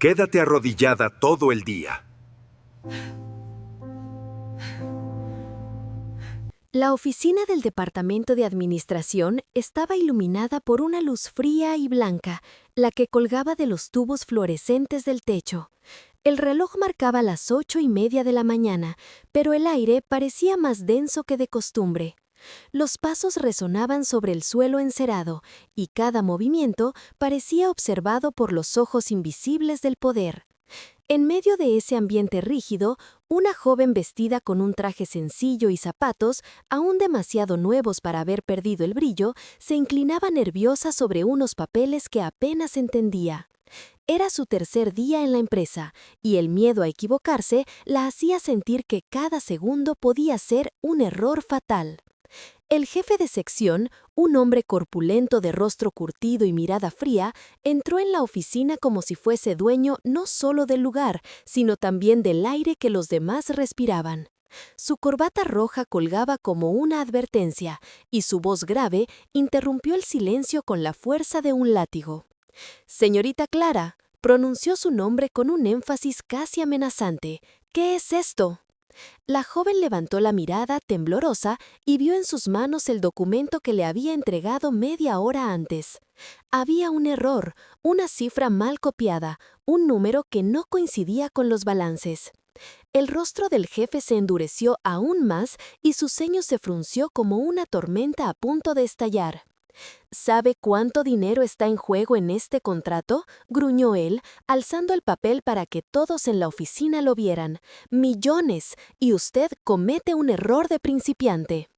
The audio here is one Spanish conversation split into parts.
Quédate arrodillada todo el día. La oficina del Departamento de Administración estaba iluminada por una luz fría y blanca, la que colgaba de los tubos fluorescentes del techo. El reloj marcaba las 8:30 de la mañana, pero el aire parecía más denso que de costumbre. Los pasos resonaban sobre el suelo encerado, y cada movimiento parecía observado por los ojos invisibles del poder. En medio de ese ambiente rígido, una joven vestida con un traje sencillo y zapatos, aún demasiado nuevos para haber perdido el brillo, se inclinaba nerviosa sobre unos papeles que apenas entendía. Era su tercer día en la empresa, y el miedo a equivocarse la hacía sentir que cada segundo podía ser un error fatal. El jefe de sección, un hombre corpulento de rostro curtido y mirada fría, entró en la oficina como si fuese dueño no solo del lugar, sino también del aire que los demás respiraban. Su corbata roja colgaba como una advertencia, y su voz grave interrumpió el silencio con la fuerza de un látigo. «Señorita Clara», pronunció su nombre con un énfasis casi amenazante. «¿Qué es esto?». La joven levantó la mirada temblorosa y vio en sus manos el documento que le había entregado media hora antes. Había un error, una cifra mal copiada, un número que no coincidía con los balances. El rostro del jefe se endureció aún más y su ceño se frunció como una tormenta a punto de estallar. «¿Sabe cuánto dinero está en juego en este contrato?», gruñó él, alzando el papel para que todos en la oficina lo vieran. «Millones, y usted comete un error de principiante».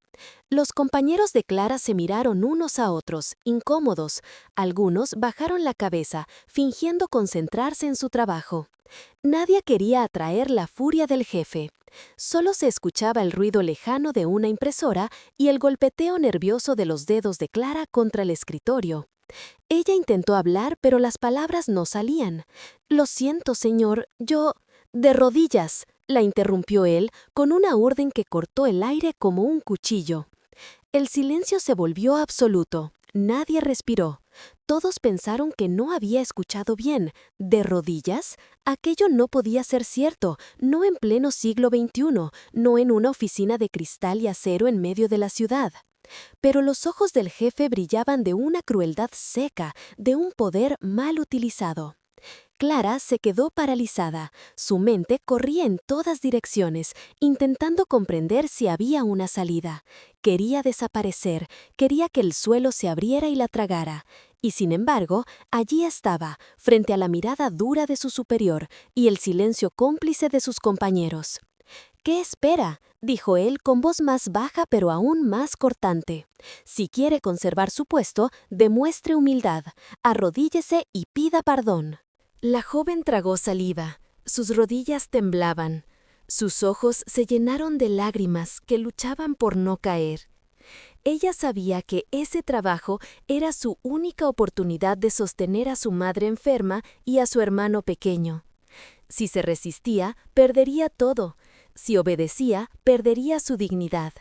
Los compañeros de Clara se miraron unos a otros, incómodos. Algunos bajaron la cabeza, fingiendo concentrarse en su trabajo. Nadie quería atraer la furia del jefe. Solo se escuchaba el ruido lejano de una impresora y el golpeteo nervioso de los dedos de Clara contra el escritorio. Ella intentó hablar, pero las palabras no salían. «Lo siento, señor, yo...». «De rodillas», la interrumpió él, con una orden que cortó el aire como un cuchillo. El silencio se volvió absoluto. Nadie respiró. Todos pensaron que no había escuchado bien. ¿De rodillas? Aquello no podía ser cierto, no en pleno siglo XXI, no en una oficina de cristal y acero en medio de la ciudad. Pero los ojos del jefe brillaban de una crueldad seca, de un poder mal utilizado. Clara se quedó paralizada. Su mente corría en todas direcciones, intentando comprender si había una salida. Quería desaparecer, quería que el suelo se abriera y la tragara. Y sin embargo, allí estaba, frente a la mirada dura de su superior y el silencio cómplice de sus compañeros. «¿Qué espera?», dijo él con voz más baja pero aún más cortante. «Si quiere conservar su puesto, demuestre humildad, arrodíllese y pida perdón». La joven tragó saliva, sus rodillas temblaban, sus ojos se llenaron de lágrimas que luchaban por no caer. Ella sabía que ese trabajo era su única oportunidad de sostener a su madre enferma y a su hermano pequeño. Si se resistía, perdería todo. Si obedecía, perdería su dignidad.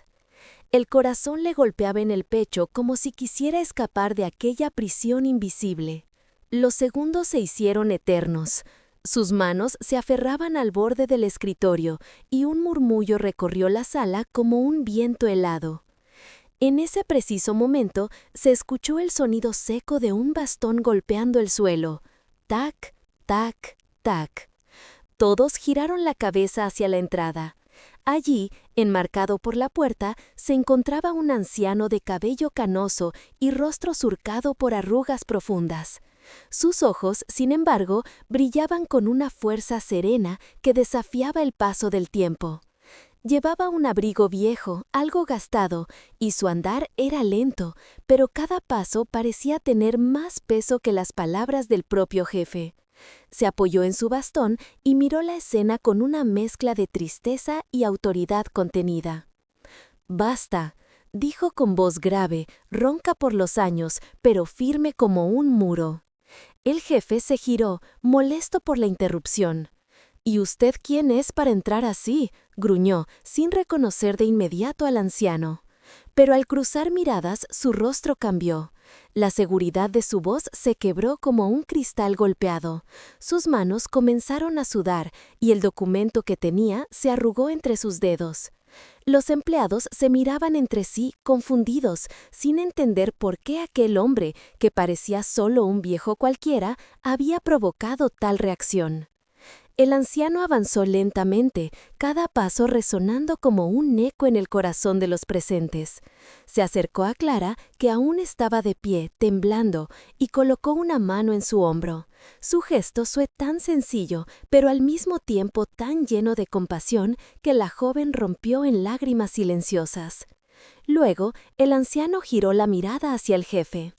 El corazón le golpeaba en el pecho como si quisiera escapar de aquella prisión invisible. Los segundos se hicieron eternos. Sus manos se aferraban al borde del escritorio y un murmullo recorrió la sala como un viento helado. En ese preciso momento se escuchó el sonido seco de un bastón golpeando el suelo. Tac, tac, tac. Todos giraron la cabeza hacia la entrada. Allí, enmarcado por la puerta, se encontraba un anciano de cabello canoso y rostro surcado por arrugas profundas. Sus ojos, sin embargo, brillaban con una fuerza serena que desafiaba el paso del tiempo. Llevaba un abrigo viejo, algo gastado, y su andar era lento, pero cada paso parecía tener más peso que las palabras del propio jefe. Se apoyó en su bastón y miró la escena con una mezcla de tristeza y autoridad contenida. «Basta», dijo con voz grave, ronca por los años, pero firme como un muro. El jefe se giró, molesto por la interrupción. «¿Y usted quién es para entrar así?», gruñó, sin reconocer de inmediato al anciano. Pero al cruzar miradas, su rostro cambió. La seguridad de su voz se quebró como un cristal golpeado. Sus manos comenzaron a sudar y el documento que tenía se arrugó entre sus dedos. Los empleados se miraban entre sí, confundidos, sin entender por qué aquel hombre, que parecía solo un viejo cualquiera, había provocado tal reacción. El anciano avanzó lentamente, cada paso resonando como un eco en el corazón de los presentes. Se acercó a Clara, que aún estaba de pie, temblando, y colocó una mano en su hombro. Su gesto fue tan sencillo, pero al mismo tiempo tan lleno de compasión, que la joven rompió en lágrimas silenciosas. Luego, el anciano giró la mirada hacia el jefe.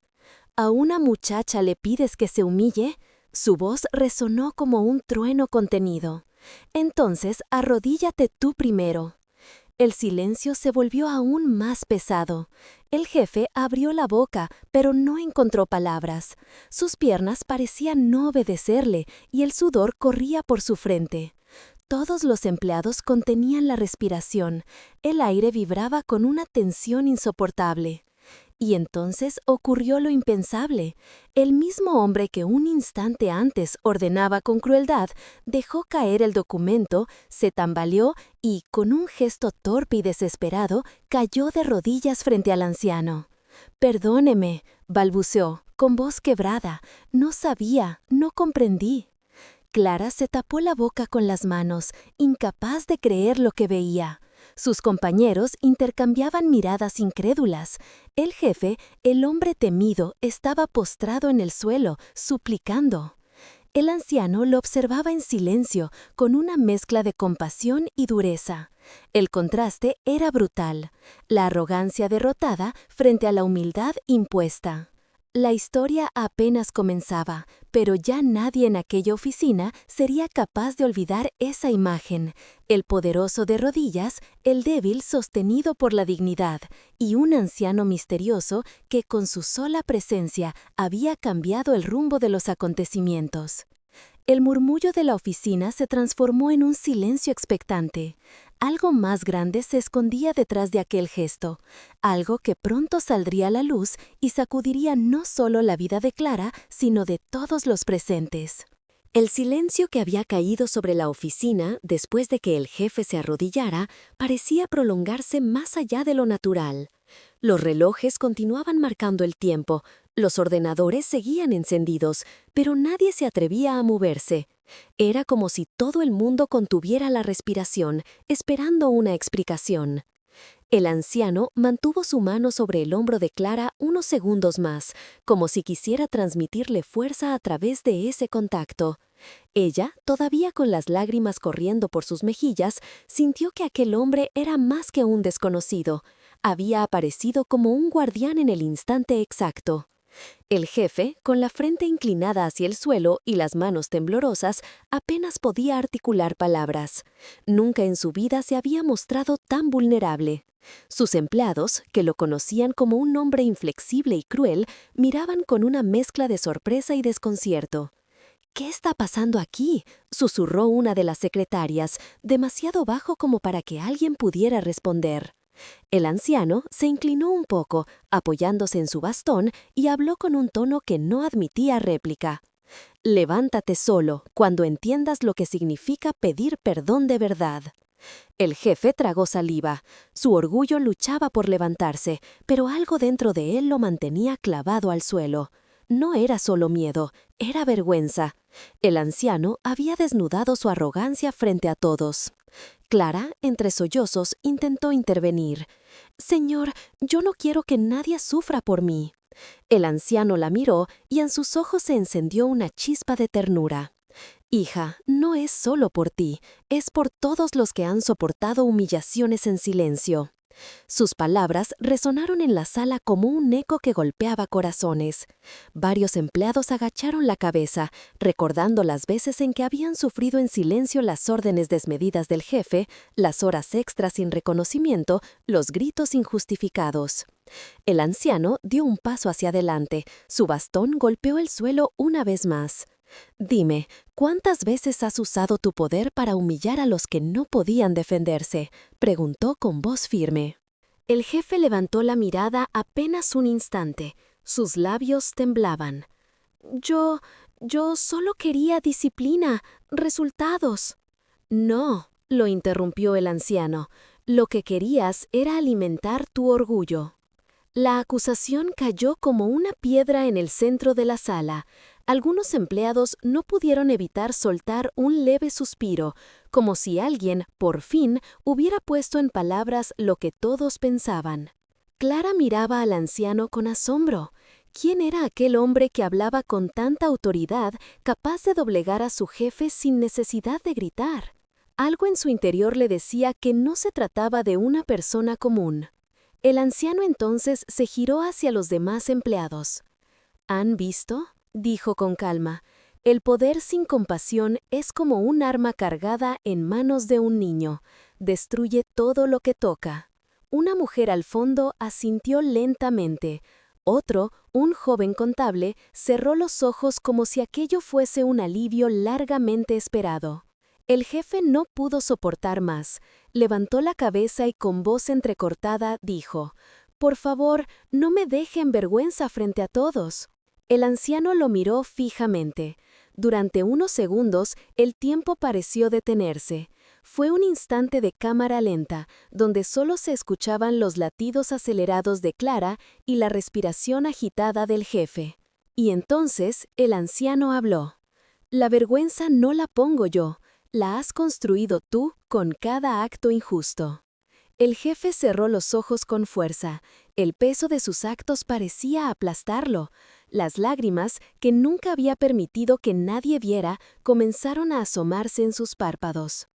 ¿A una muchacha le pides que se humille? Su voz resonó como un trueno contenido. Entonces, arrodíllate tú primero. El silencio se volvió aún más pesado. El jefe abrió la boca, pero no encontró palabras. Sus piernas parecían no obedecerle y el sudor corría por su frente. Todos los empleados contenían la respiración. El aire vibraba con una tensión insoportable. Y entonces ocurrió lo impensable. El mismo hombre que un instante antes ordenaba con crueldad, dejó caer el documento, se tambaleó y, con un gesto torpe y desesperado, cayó de rodillas frente al anciano. «Perdóneme», balbuceó, con voz quebrada. «No sabía, no comprendí». Clara se tapó la boca con las manos, incapaz de creer lo que veía. Sus compañeros intercambiaban miradas incrédulas. El jefe, el hombre temido, estaba postrado en el suelo, suplicando. El anciano lo observaba en silencio, con una mezcla de compasión y dureza. El contraste era brutal, la arrogancia derrotada frente a la humildad impuesta. La historia apenas comenzaba, pero ya nadie en aquella oficina sería capaz de olvidar esa imagen, el poderoso de rodillas, el débil sostenido por la dignidad, y un anciano misterioso que con su sola presencia había cambiado el rumbo de los acontecimientos. El murmullo de la oficina se transformó en un silencio expectante. Algo más grande se escondía detrás de aquel gesto, algo que pronto saldría a la luz y sacudiría no solo la vida de Clara, sino de todos los presentes. El silencio que había caído sobre la oficina después de que el jefe se arrodillara parecía prolongarse más allá de lo natural. Los relojes continuaban marcando el tiempo, los ordenadores seguían encendidos, pero nadie se atrevía a moverse. Era como si todo el mundo contuviera la respiración, esperando una explicación. El anciano mantuvo su mano sobre el hombro de Clara unos segundos más, como si quisiera transmitirle fuerza a través de ese contacto. Ella, todavía con las lágrimas corriendo por sus mejillas, sintió que aquel hombre era más que un desconocido. Había aparecido como un guardián en el instante exacto. El jefe, con la frente inclinada hacia el suelo y las manos temblorosas, apenas podía articular palabras. Nunca en su vida se había mostrado tan vulnerable. Sus empleados, que lo conocían como un hombre inflexible y cruel, miraban con una mezcla de sorpresa y desconcierto. «¿Qué está pasando aquí?», susurró una de las secretarias, demasiado bajo como para que alguien pudiera responder. El anciano se inclinó un poco, apoyándose en su bastón, y habló con un tono que no admitía réplica. «Levántate solo, cuando entiendas lo que significa pedir perdón de verdad». El jefe tragó saliva. Su orgullo luchaba por levantarse, pero algo dentro de él lo mantenía clavado al suelo. No era solo miedo, era vergüenza. El anciano había desnudado su arrogancia frente a todos. Clara, entre sollozos, intentó intervenir. «Señor, yo no quiero que nadie sufra por mí». El anciano la miró y en sus ojos se encendió una chispa de ternura. «Hija, no es solo por ti, es por todos los que han soportado humillaciones en silencio». Sus palabras resonaron en la sala como un eco que golpeaba corazones. Varios empleados agacharon la cabeza, recordando las veces en que habían sufrido en silencio las órdenes desmedidas del jefe, las horas extras sin reconocimiento, los gritos injustificados. El anciano dio un paso hacia adelante, su bastón golpeó el suelo una vez más. «Dime, ¿cuántas veces has usado tu poder para humillar a los que no podían defenderse?», preguntó con voz firme. El jefe levantó la mirada apenas un instante. Sus labios temblaban. Yo solo quería disciplina, resultados. No, lo interrumpió el anciano. Lo que querías era alimentar tu orgullo. La acusación cayó como una piedra en el centro de la sala. Algunos empleados no pudieron evitar soltar un leve suspiro, como si alguien, por fin, hubiera puesto en palabras lo que todos pensaban. Clara miraba al anciano con asombro. ¿Quién era aquel hombre que hablaba con tanta autoridad, capaz de doblegar a su jefe sin necesidad de gritar? Algo en su interior le decía que no se trataba de una persona común. El anciano entonces se giró hacia los demás empleados. ¿Han visto?, dijo con calma. El poder sin compasión es como un arma cargada en manos de un niño. Destruye todo lo que toca. Una mujer al fondo asintió lentamente. Otro, un joven contable, cerró los ojos como si aquello fuese un alivio largamente esperado. El jefe no pudo soportar más. Levantó la cabeza y con voz entrecortada dijo: «Por favor, no me deje en vergüenza frente a todos». El anciano lo miró fijamente. Durante unos segundos, el tiempo pareció detenerse. Fue un instante de cámara lenta, donde solo se escuchaban los latidos acelerados de Clara y la respiración agitada del jefe. Y entonces el anciano habló. «La vergüenza no la pongo yo, la has construido tú con cada acto injusto». El jefe cerró los ojos con fuerza. El peso de sus actos parecía aplastarlo. Las lágrimas, que nunca había permitido que nadie viera, comenzaron a asomarse en sus párpados.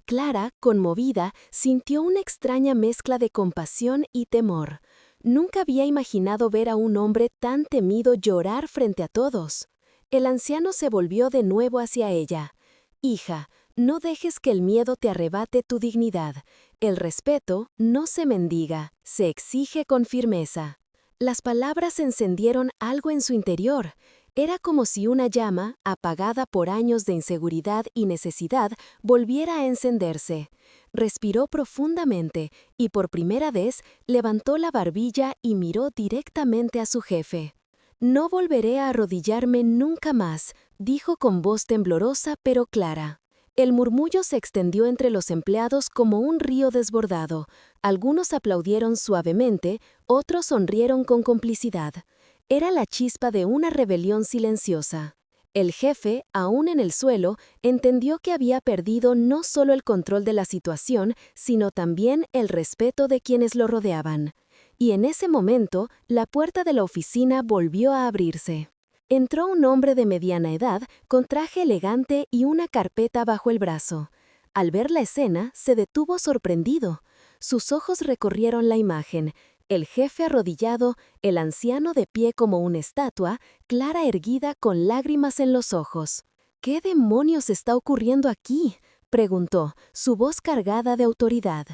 Clara, conmovida, sintió una extraña mezcla de compasión y temor. Nunca había imaginado ver a un hombre tan temido llorar frente a todos. El anciano se volvió de nuevo hacia ella. «Hija, no dejes que el miedo te arrebate tu dignidad. El respeto no se mendiga, se exige con firmeza». Las palabras encendieron algo en su interior. Era como si una llama, apagada por años de inseguridad y necesidad, volviera a encenderse. Respiró profundamente y por primera vez levantó la barbilla y miró directamente a su jefe. «No volveré a arrodillarme nunca más», dijo con voz temblorosa pero clara. El murmullo se extendió entre los empleados como un río desbordado. Algunos aplaudieron suavemente, otros sonrieron con complicidad. Era la chispa de una rebelión silenciosa. El jefe, aún en el suelo, entendió que había perdido no solo el control de la situación, sino también el respeto de quienes lo rodeaban. Y en ese momento, la puerta de la oficina volvió a abrirse. Entró un hombre de mediana edad, con traje elegante y una carpeta bajo el brazo. Al ver la escena, se detuvo sorprendido. Sus ojos recorrieron la imagen. El jefe arrodillado, el anciano de pie como una estatua, Clara erguida con lágrimas en los ojos. «¿Qué demonios está ocurriendo aquí?», preguntó, su voz cargada de autoridad.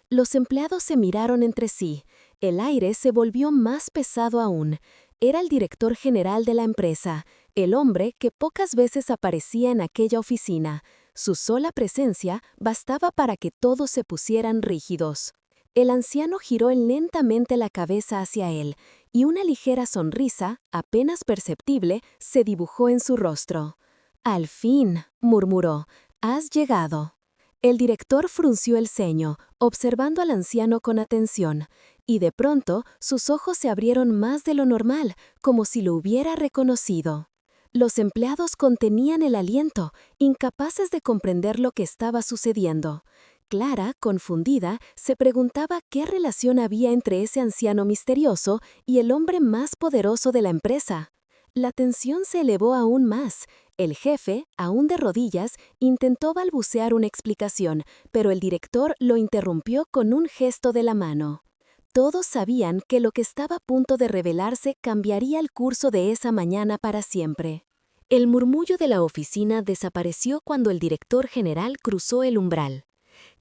Los empleados se miraron entre sí. El aire se volvió más pesado aún. Era el director general de la empresa, el hombre que pocas veces aparecía en aquella oficina. Su sola presencia bastaba para que todos se pusieran rígidos. El anciano giró lentamente la cabeza hacia él, y una ligera sonrisa, apenas perceptible, se dibujó en su rostro. «Al fin», murmuró, «has llegado». El director frunció el ceño, observando al anciano con atención, y de pronto sus ojos se abrieron más de lo normal, como si lo hubiera reconocido. Los empleados contenían el aliento, incapaces de comprender lo que estaba sucediendo. Clara, confundida, se preguntaba qué relación había entre ese anciano misterioso y el hombre más poderoso de la empresa. La tensión se elevó aún más. El jefe, aún de rodillas, intentó balbucear una explicación, pero el director lo interrumpió con un gesto de la mano. Todos sabían que lo que estaba a punto de revelarse cambiaría el curso de esa mañana para siempre. El murmullo de la oficina desapareció cuando el director general cruzó el umbral.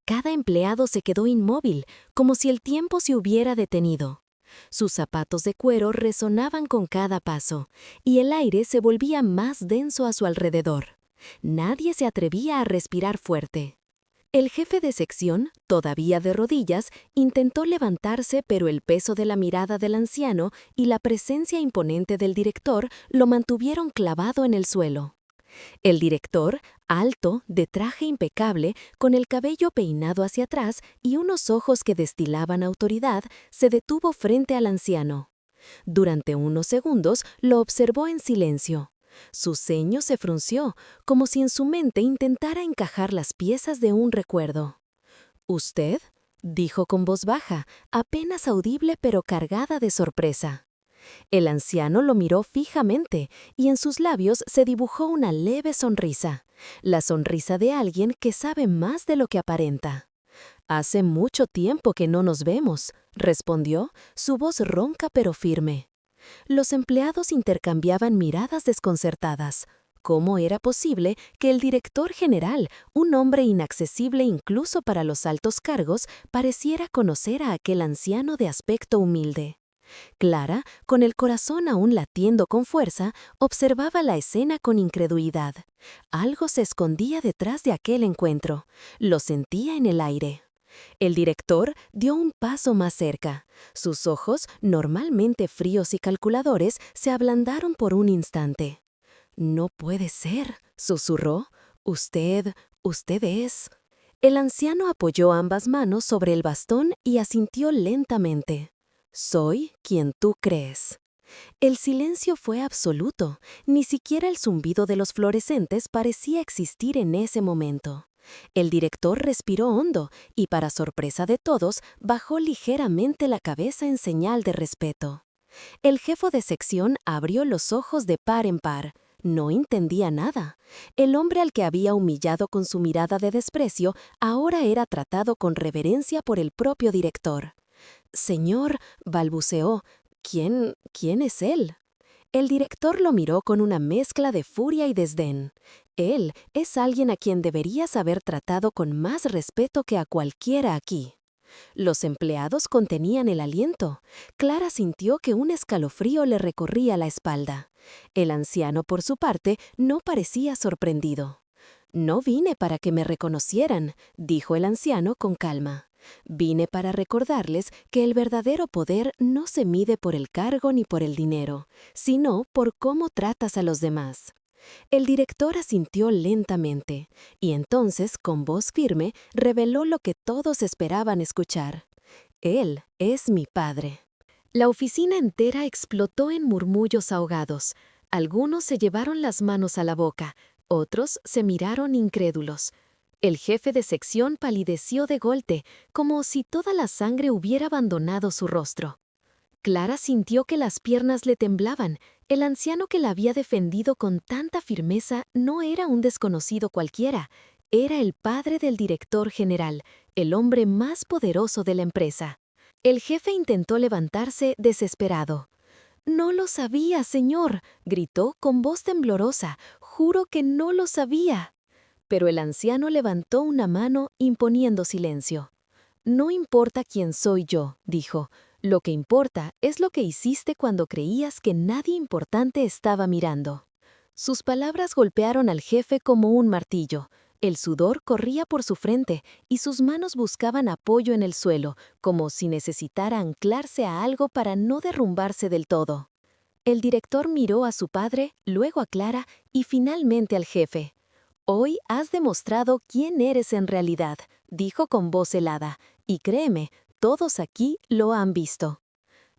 Cada empleado se quedó inmóvil, como si el tiempo se hubiera detenido. Sus zapatos de cuero resonaban con cada paso, y el aire se volvía más denso a su alrededor. Nadie se atrevía a respirar fuerte. El jefe de sección, todavía de rodillas, intentó levantarse, pero el peso de la mirada del anciano y la presencia imponente del director lo mantuvieron clavado en el suelo. El director, alto, de traje impecable, con el cabello peinado hacia atrás y unos ojos que destilaban autoridad, se detuvo frente al anciano. Durante unos segundos lo observó en silencio. Su ceño se frunció, como si en su mente intentara encajar las piezas de un recuerdo. «¿Usted?», dijo con voz baja, apenas audible pero cargada de sorpresa. El anciano lo miró fijamente y en sus labios se dibujó una leve sonrisa, la sonrisa de alguien que sabe más de lo que aparenta. «Hace mucho tiempo que no nos vemos», respondió, su voz ronca pero firme. Los empleados intercambiaban miradas desconcertadas. ¿Cómo era posible que el director general, un hombre inaccesible incluso para los altos cargos, pareciera conocer a aquel anciano de aspecto humilde? Clara, con el corazón aún latiendo con fuerza, observaba la escena con incredulidad. Algo se escondía detrás de aquel encuentro. Lo sentía en el aire. El director dio un paso más cerca. Sus ojos, normalmente fríos y calculadores, se ablandaron por un instante. «No puede ser», susurró. «Usted es...». El anciano apoyó ambas manos sobre el bastón y asintió lentamente. «Soy quien tú crees». El silencio fue absoluto. Ni siquiera el zumbido de los fluorescentes parecía existir en ese momento. El director respiró hondo y, para sorpresa de todos, bajó ligeramente la cabeza en señal de respeto. El jefe de sección abrió los ojos de par en par. No entendía nada. El hombre al que había humillado con su mirada de desprecio ahora era tratado con reverencia por el propio director. «Señor», balbuceó, ¿quién es él?» El director lo miró con una mezcla de furia y desdén. «Él es alguien a quien deberías haber tratado con más respeto que a cualquiera aquí». Los empleados contenían el aliento. Clara sintió que un escalofrío le recorría la espalda. El anciano, por su parte, no parecía sorprendido. «No vine para que me reconocieran», dijo el anciano con calma. «Vine para recordarles que el verdadero poder no se mide por el cargo ni por el dinero, sino por cómo tratas a los demás». El director asintió lentamente, y entonces, con voz firme, reveló lo que todos esperaban escuchar. «Él es mi padre». La oficina entera explotó en murmullos ahogados. Algunos se llevaron las manos a la boca, otros se miraron incrédulos. El jefe de sección palideció de golpe, como si toda la sangre hubiera abandonado su rostro. Clara sintió que las piernas le temblaban. El anciano que la había defendido con tanta firmeza no era un desconocido cualquiera. Era el padre del director general, el hombre más poderoso de la empresa. El jefe intentó levantarse desesperado. «No lo sabía, señor», gritó con voz temblorosa. «Juro que no lo sabía». Pero el anciano levantó una mano imponiendo silencio. «No importa quién soy yo», dijo. «Lo que importa es lo que hiciste cuando creías que nadie importante estaba mirando». Sus palabras golpearon al jefe como un martillo. El sudor corría por su frente y sus manos buscaban apoyo en el suelo, como si necesitara anclarse a algo para no derrumbarse del todo. El director miró a su padre, luego a Clara y finalmente al jefe. «Hoy has demostrado quién eres en realidad», dijo con voz helada, «y créeme, todos aquí lo han visto».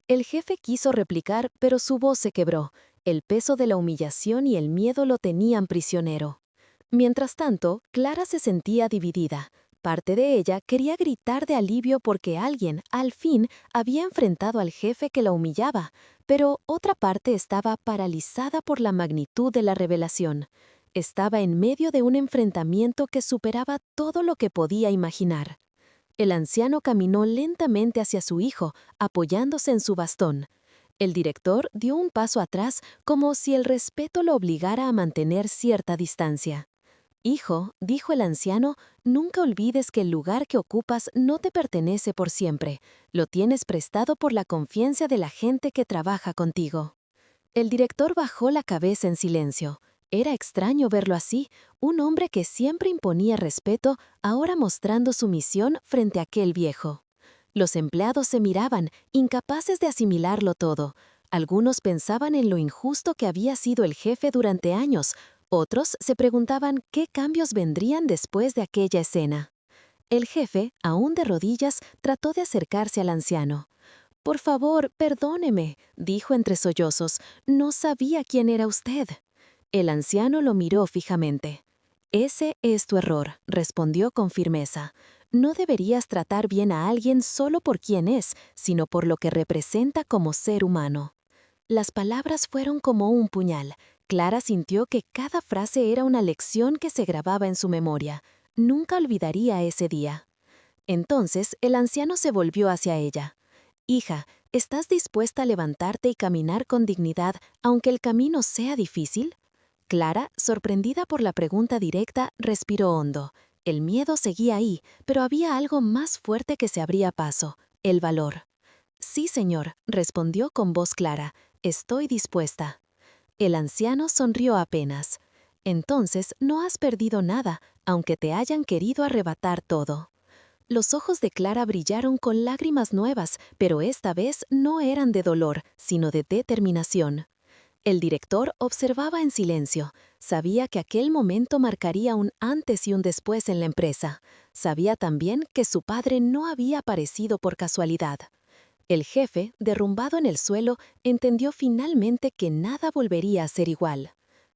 El jefe quiso replicar, pero su voz se quebró. El peso de la humillación y el miedo lo tenían prisionero. Mientras tanto, Clara se sentía dividida. Parte de ella quería gritar de alivio porque alguien, al fin, había enfrentado al jefe que la humillaba, pero otra parte estaba paralizada por la magnitud de la revelación. Estaba en medio de un enfrentamiento que superaba todo lo que podía imaginar. El anciano caminó lentamente hacia su hijo, apoyándose en su bastón. El director dio un paso atrás, como si el respeto lo obligara a mantener cierta distancia. «Hijo», dijo el anciano, «nunca olvides que el lugar que ocupas no te pertenece por siempre. Lo tienes prestado por la confianza de la gente que trabaja contigo». El director bajó la cabeza en silencio. Era extraño verlo así, un hombre que siempre imponía respeto, ahora mostrando sumisión frente a aquel viejo. Los empleados se miraban, incapaces de asimilarlo todo. Algunos pensaban en lo injusto que había sido el jefe durante años, otros se preguntaban qué cambios vendrían después de aquella escena. El jefe, aún de rodillas, trató de acercarse al anciano. «Por favor, perdóneme», dijo entre sollozos, «no sabía quién era usted». El anciano lo miró fijamente. «Ese es tu error», respondió con firmeza. «No deberías tratar bien a alguien solo por quién es, sino por lo que representa como ser humano». Las palabras fueron como un puñal. Clara sintió que cada frase era una lección que se grababa en su memoria. Nunca olvidaría ese día. Entonces el anciano se volvió hacia ella. «Hija, ¿estás dispuesta a levantarte y caminar con dignidad, aunque el camino sea difícil?» Clara, sorprendida por la pregunta directa, respiró hondo. El miedo seguía ahí, pero había algo más fuerte que se abría paso: el valor. «Sí, señor», respondió con voz clara. «Estoy dispuesta». El anciano sonrió apenas. «Entonces no has perdido nada, aunque te hayan querido arrebatar todo». Los ojos de Clara brillaron con lágrimas nuevas, pero esta vez no eran de dolor, sino de determinación. El director observaba en silencio. Sabía que aquel momento marcaría un antes y un después en la empresa. Sabía también que su padre no había aparecido por casualidad. El jefe, derrumbado en el suelo, entendió finalmente que nada volvería a ser igual.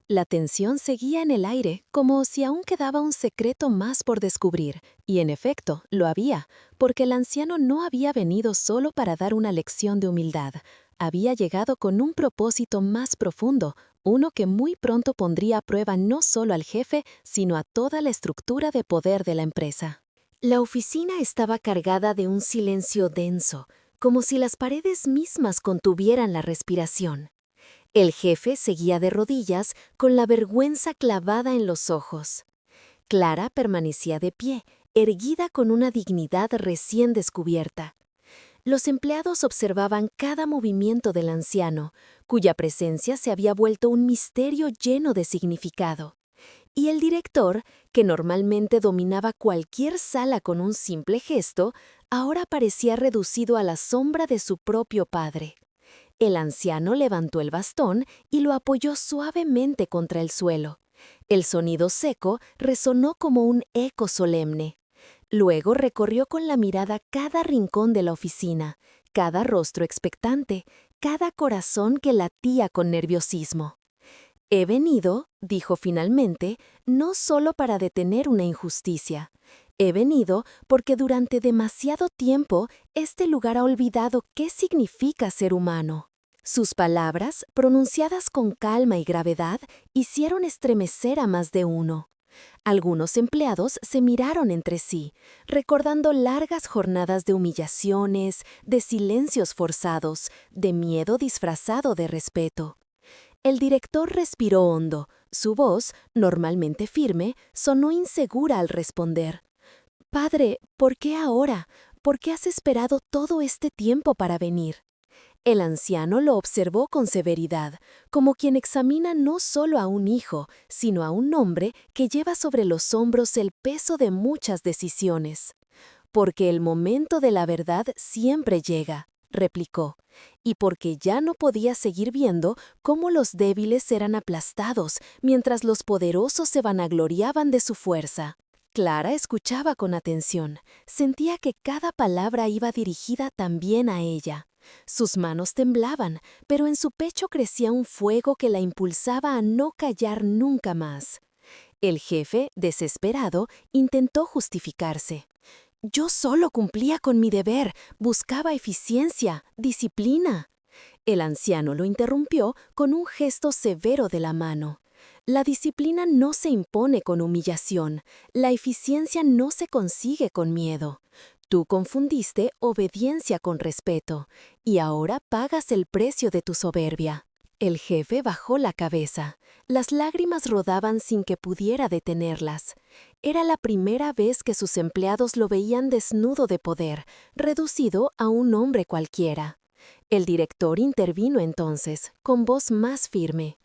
La tensión seguía en el aire, como si aún quedaba un secreto más por descubrir, y en efecto, lo había, porque el anciano no había venido solo para dar una lección de humildad. Había llegado con un propósito más profundo, uno que muy pronto pondría a prueba no solo al jefe, sino a toda la estructura de poder de la empresa. La oficina estaba cargada de un silencio denso, como si las paredes mismas contuvieran la respiración. El jefe seguía de rodillas, con la vergüenza clavada en los ojos. Clara permanecía de pie, erguida con una dignidad recién descubierta. Los empleados observaban cada movimiento del anciano, cuya presencia se había vuelto un misterio lleno de significado. Y el director, que normalmente dominaba cualquier sala con un simple gesto, ahora parecía reducido a la sombra de su propio padre. El anciano levantó el bastón y lo apoyó suavemente contra el suelo. El sonido seco resonó como un eco solemne. Luego recorrió con la mirada cada rincón de la oficina, cada rostro expectante, cada corazón que latía con nerviosismo. «He venido», dijo finalmente, «no solo para detener una injusticia. He venido porque durante demasiado tiempo este lugar ha olvidado qué significa ser humano». Sus palabras, pronunciadas con calma y gravedad, hicieron estremecer a más de uno. Algunos empleados se miraron entre sí, recordando largas jornadas de humillaciones, de silencios forzados, de miedo disfrazado de respeto. El director respiró hondo. Su voz, normalmente firme, sonó insegura al responder. «Padre, ¿por qué ahora? ¿Por qué has esperado todo este tiempo para venir?» El anciano lo observó con severidad, como quien examina no solo a un hijo, sino a un hombre que lleva sobre los hombros el peso de muchas decisiones. «Porque el momento de la verdad siempre llega», replicó, «y porque ya no podía seguir viendo cómo los débiles eran aplastados, mientras los poderosos se vanagloriaban de su fuerza». Clara escuchaba con atención. Sentía que cada palabra iba dirigida también a ella. Sus manos temblaban, pero en su pecho crecía un fuego que la impulsaba a no callar nunca más. El jefe, desesperado, intentó justificarse. «Yo solo cumplía con mi deber, buscaba eficiencia, disciplina». El anciano lo interrumpió con un gesto severo de la mano. «La disciplina no se impone con humillación, la eficiencia no se consigue con miedo. Tú confundiste obediencia con respeto, y ahora pagas el precio de tu soberbia». El jefe bajó la cabeza. Las lágrimas rodaban sin que pudiera detenerlas. Era la primera vez que sus empleados lo veían desnudo de poder, reducido a un hombre cualquiera. El director intervino entonces, con voz más firme.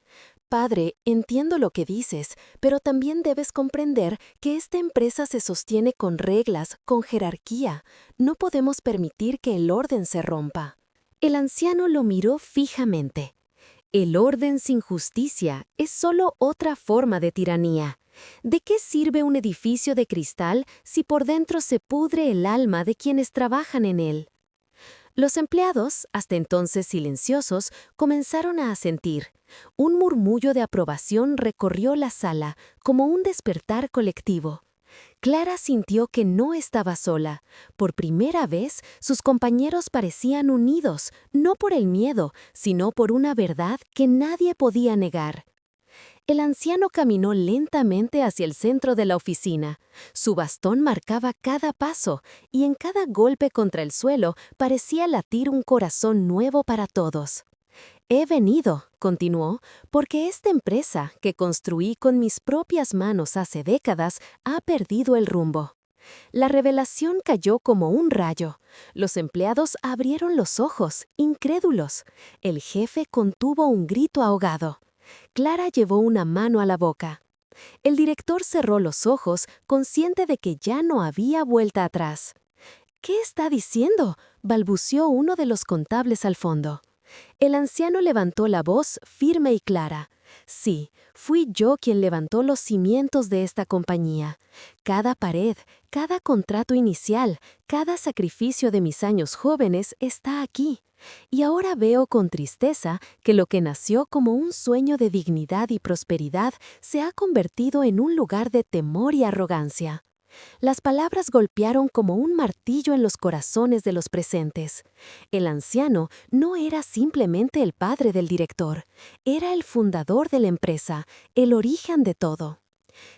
Padre, entiendo lo que dices, pero también debes comprender que esta empresa se sostiene con reglas, con jerarquía. No podemos permitir que el orden se rompa. El anciano lo miró fijamente. El orden sin justicia es solo otra forma de tiranía. ¿De qué sirve un edificio de cristal si por dentro se pudre el alma de quienes trabajan en él? Los empleados, hasta entonces silenciosos, comenzaron a asentir. Un murmullo de aprobación recorrió la sala, como un despertar colectivo. Clara sintió que no estaba sola. Por primera vez, sus compañeros parecían unidos, no por el miedo, sino por una verdad que nadie podía negar. El anciano caminó lentamente hacia el centro de la oficina. Su bastón marcaba cada paso, y en cada golpe contra el suelo parecía latir un corazón nuevo para todos. He venido, continuó, porque esta empresa, que construí con mis propias manos hace décadas, ha perdido el rumbo. La revelación cayó como un rayo. Los empleados abrieron los ojos, incrédulos. El jefe contuvo un grito ahogado. Clara llevó una mano a la boca. El director cerró los ojos, consciente de que ya no había vuelta atrás. «¿Qué está diciendo?», balbuceó uno de los contables al fondo. El anciano levantó la voz firme y clara. «Sí, fui yo quien levantó los cimientos de esta compañía. Cada pared, cada contrato inicial, cada sacrificio de mis años jóvenes está aquí. Y ahora veo con tristeza que lo que nació como un sueño de dignidad y prosperidad se ha convertido en un lugar de temor y arrogancia». Las palabras golpearon como un martillo en los corazones de los presentes. El anciano no era simplemente el padre del director, era el fundador de la empresa, el origen de todo.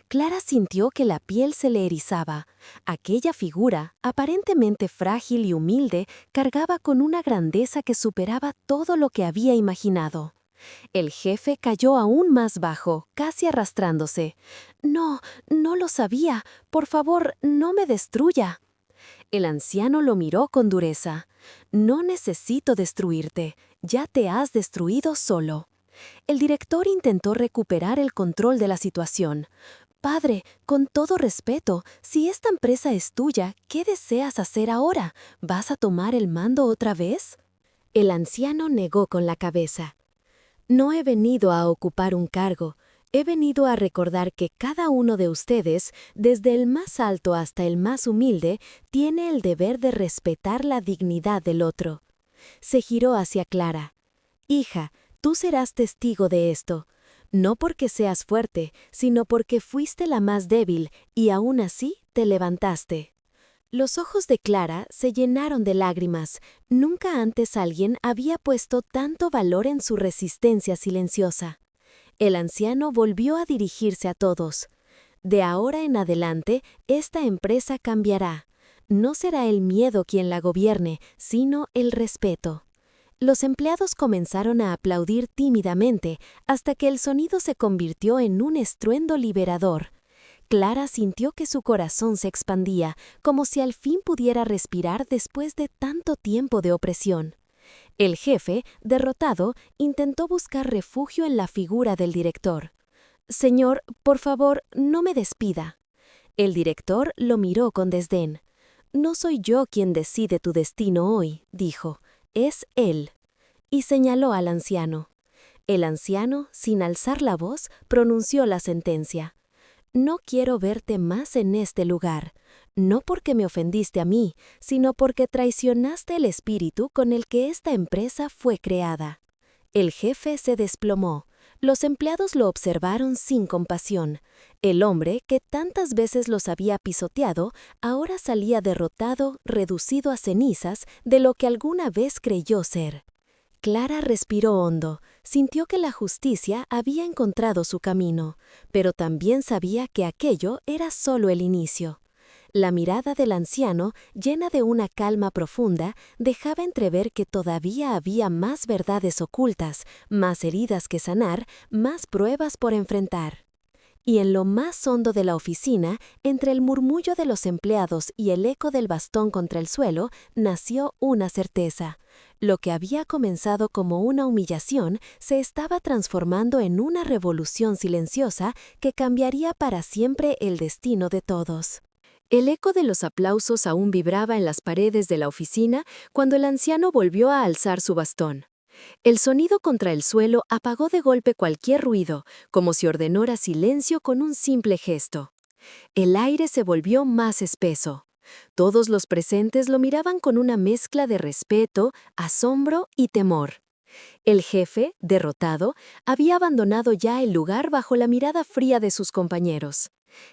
Clara sintió que la piel se le erizaba. Aquella figura, aparentemente frágil y humilde, cargaba con una grandeza que superaba todo lo que había imaginado. El jefe cayó aún más bajo, casi arrastrándose. «No, no lo sabía. Por favor, no me destruya». El anciano lo miró con dureza. «No necesito destruirte. Ya te has destruido solo». El director intentó recuperar el control de la situación. «Padre, con todo respeto, si esta empresa es tuya, ¿qué deseas hacer ahora? ¿Vas a tomar el mando otra vez?». El anciano negó con la cabeza. «No he venido a ocupar un cargo. He venido a recordar que cada uno de ustedes, desde el más alto hasta el más humilde, tiene el deber de respetar la dignidad del otro». Se giró hacia Clara. «Hija, tú serás testigo de esto. No porque seas fuerte, sino porque fuiste la más débil y aún así te levantaste». Los ojos de Clara se llenaron de lágrimas. Nunca antes alguien había puesto tanto valor en su resistencia silenciosa. El anciano volvió a dirigirse a todos. «De ahora en adelante, esta empresa cambiará. No será el miedo quien la gobierne, sino el respeto». Los empleados comenzaron a aplaudir tímidamente hasta que el sonido se convirtió en un estruendo liberador. Clara sintió que su corazón se expandía, como si al fin pudiera respirar después de tanto tiempo de opresión. El jefe, derrotado, intentó buscar refugio en la figura del director. «Señor, por favor, no me despida». El director lo miró con desdén. «No soy yo quien decide tu destino hoy», dijo. «Es él». Y señaló al anciano. El anciano, sin alzar la voz, pronunció la sentencia. «No quiero verte más en este lugar, no porque me ofendiste a mí, sino porque traicionaste el espíritu con el que esta empresa fue creada». El jefe se desplomó. Los empleados lo observaron sin compasión. El hombre, que tantas veces los había pisoteado, ahora salía derrotado, reducido a cenizas de lo que alguna vez creyó ser. Clara respiró hondo, sintió que la justicia había encontrado su camino, pero también sabía que aquello era solo el inicio. La mirada del anciano, llena de una calma profunda, dejaba entrever que todavía había más verdades ocultas, más heridas que sanar, más pruebas por enfrentar. Y en lo más hondo de la oficina, entre el murmullo de los empleados y el eco del bastón contra el suelo, nació una certeza. Lo que había comenzado como una humillación se estaba transformando en una revolución silenciosa que cambiaría para siempre el destino de todos. El eco de los aplausos aún vibraba en las paredes de la oficina cuando el anciano volvió a alzar su bastón. El sonido contra el suelo apagó de golpe cualquier ruido, como si ordenara silencio con un simple gesto. El aire se volvió más espeso. Todos los presentes lo miraban con una mezcla de respeto, asombro y temor. El jefe, derrotado, había abandonado ya el lugar bajo la mirada fría de sus compañeros.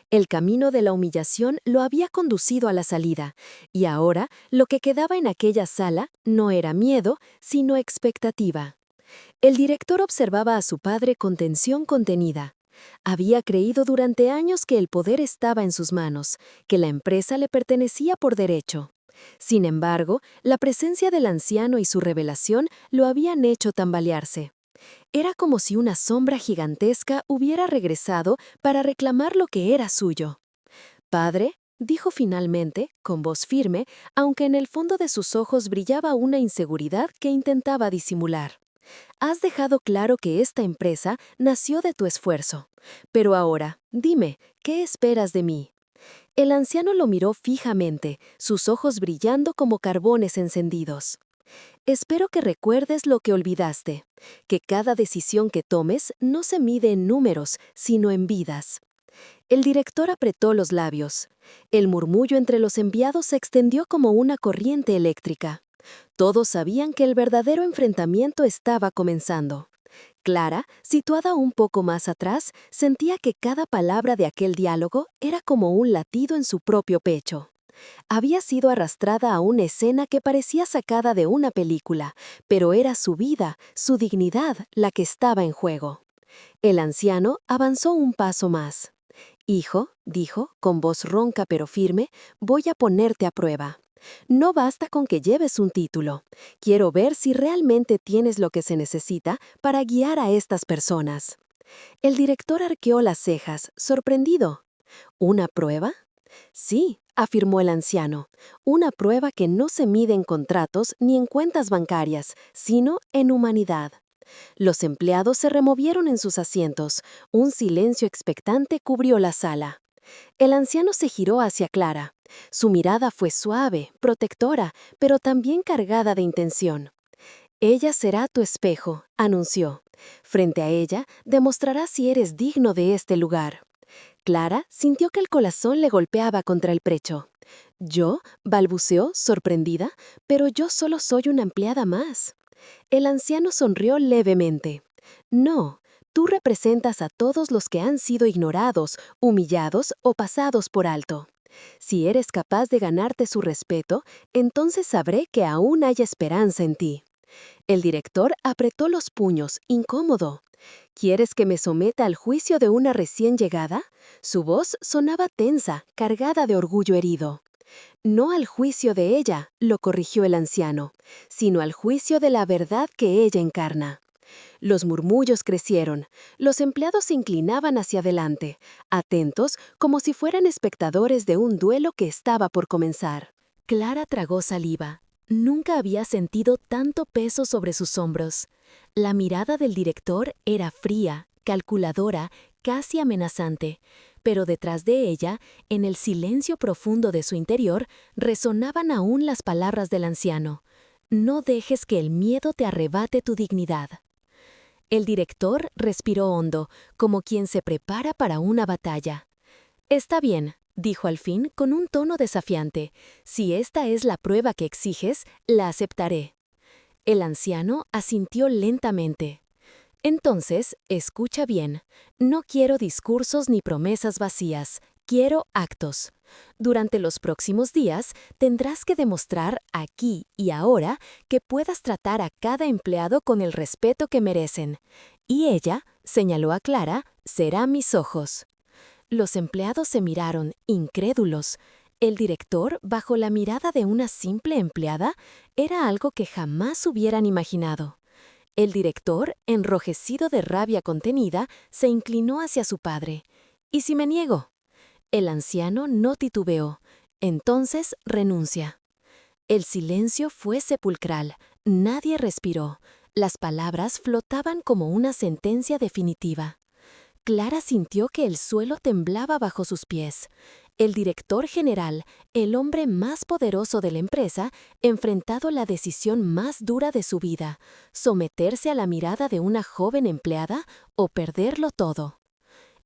El camino de la humillación lo había conducido a la salida, y ahora lo que quedaba en aquella sala no era miedo, sino expectativa. El director observaba a su padre con tensión contenida. Había creído durante años que el poder estaba en sus manos, que la empresa le pertenecía por derecho. Sin embargo, la presencia del anciano y su revelación lo habían hecho tambalearse. Era como si una sombra gigantesca hubiera regresado para reclamar lo que era suyo. «Padre», dijo finalmente, con voz firme, aunque en el fondo de sus ojos brillaba una inseguridad que intentaba disimular. «Has dejado claro que esta empresa nació de tu esfuerzo. Pero ahora, dime, ¿qué esperas de mí?» El anciano lo miró fijamente, sus ojos brillando como carbones encendidos. «Espero que recuerdes lo que olvidaste, que cada decisión que tomes no se mide en números, sino en vidas». El director apretó los labios. El murmullo entre los enviados se extendió como una corriente eléctrica. Todos sabían que el verdadero enfrentamiento estaba comenzando. Clara, situada un poco más atrás, sentía que cada palabra de aquel diálogo era como un latido en su propio pecho. Había sido arrastrada a una escena que parecía sacada de una película, pero era su vida, su dignidad, la que estaba en juego. El anciano avanzó un paso más. «Hijo», dijo, con voz ronca pero firme, «voy a ponerte a prueba. No basta con que lleves un título. Quiero ver si realmente tienes lo que se necesita para guiar a estas personas». El director arqueó las cejas, sorprendido. «¿Una prueba?» «Sí», afirmó el anciano, «una prueba que no se mide en contratos ni en cuentas bancarias, sino en humanidad». Los empleados se removieron en sus asientos. Un silencio expectante cubrió la sala. El anciano se giró hacia Clara. Su mirada fue suave, protectora, pero también cargada de intención. «Ella será tu espejo», anunció. «Frente a ella, demostrarás si eres digno de este lugar». Clara sintió que el corazón le golpeaba contra el pecho. «¿Yo?», balbuceó, sorprendida, «pero yo solo soy una empleada más». El anciano sonrió levemente. «No, tú representas a todos los que han sido ignorados, humillados o pasados por alto. Si eres capaz de ganarte su respeto, entonces sabré que aún hay esperanza en ti». El director apretó los puños, incómodo. «¿Quieres que me someta al juicio de una recién llegada?» Su voz sonaba tensa, cargada de orgullo herido. «No al juicio de ella», lo corrigió el anciano, «sino al juicio de la verdad que ella encarna». Los murmullos crecieron. Los empleados se inclinaban hacia adelante, atentos como si fueran espectadores de un duelo que estaba por comenzar. Clara tragó saliva. Nunca había sentido tanto peso sobre sus hombros. La mirada del director era fría, calculadora, casi amenazante, pero detrás de ella, en el silencio profundo de su interior, resonaban aún las palabras del anciano. «No dejes que el miedo te arrebate tu dignidad». El director respiró hondo, como quien se prepara para una batalla. «Está bien», dijo al fin con un tono desafiante. «Si esta es la prueba que exiges, la aceptaré». El anciano asintió lentamente. «Entonces, escucha bien. No quiero discursos ni promesas vacías. Quiero actos. Durante los próximos días tendrás que demostrar aquí y ahora que puedas tratar a cada empleado con el respeto que merecen. Y ella», señaló a Clara, «será mis ojos». Los empleados se miraron, incrédulos. El director, bajo la mirada de una simple empleada, era algo que jamás hubieran imaginado. El director, enrojecido de rabia contenida, se inclinó hacia su padre. ¿Y si me niego? El anciano no titubeó. Entonces renuncia. El silencio fue sepulcral. Nadie respiró. Las palabras flotaban como una sentencia definitiva. Clara sintió que el suelo temblaba bajo sus pies. El director general, el hombre más poderoso de la empresa, enfrentado la decisión más dura de su vida: someterse a la mirada de una joven empleada o perderlo todo.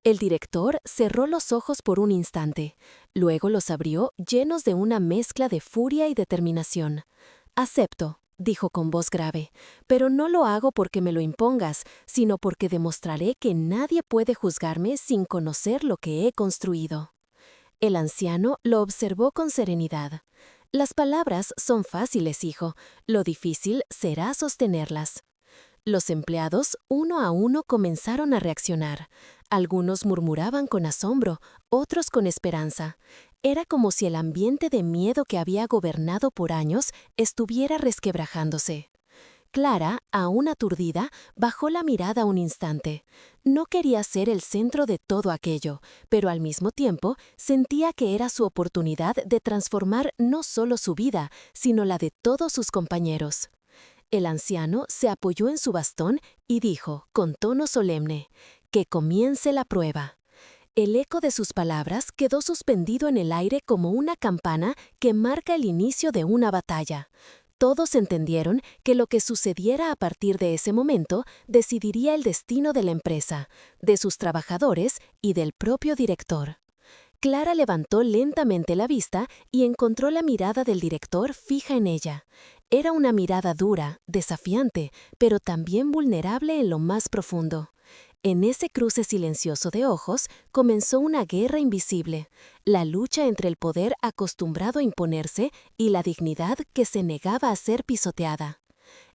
El director cerró los ojos por un instante, luego los abrió llenos de una mezcla de furia y determinación. «Acepto», dijo con voz grave, «pero no lo hago porque me lo impongas, sino porque demostraré que nadie puede juzgarme sin conocer lo que he construido». El anciano lo observó con serenidad. «Las palabras son fáciles, hijo, lo difícil será sostenerlas». Los empleados, uno a uno, comenzaron a reaccionar. Algunos murmuraban con asombro, otros con esperanza. Era como si el ambiente de miedo que había gobernado por años estuviera resquebrajándose. Clara, aún aturdida, bajó la mirada un instante. No quería ser el centro de todo aquello, pero al mismo tiempo sentía que era su oportunidad de transformar no solo su vida, sino la de todos sus compañeros. El anciano se apoyó en su bastón y dijo, con tono solemne, «Que comience la prueba». El eco de sus palabras quedó suspendido en el aire como una campana que marca el inicio de una batalla. Todos entendieron que lo que sucediera a partir de ese momento decidiría el destino de la empresa, de sus trabajadores y del propio director. Clara levantó lentamente la vista y encontró la mirada del director fija en ella. Era una mirada dura, desafiante, pero también vulnerable en lo más profundo. En ese cruce silencioso de ojos comenzó una guerra invisible, la lucha entre el poder acostumbrado a imponerse y la dignidad que se negaba a ser pisoteada.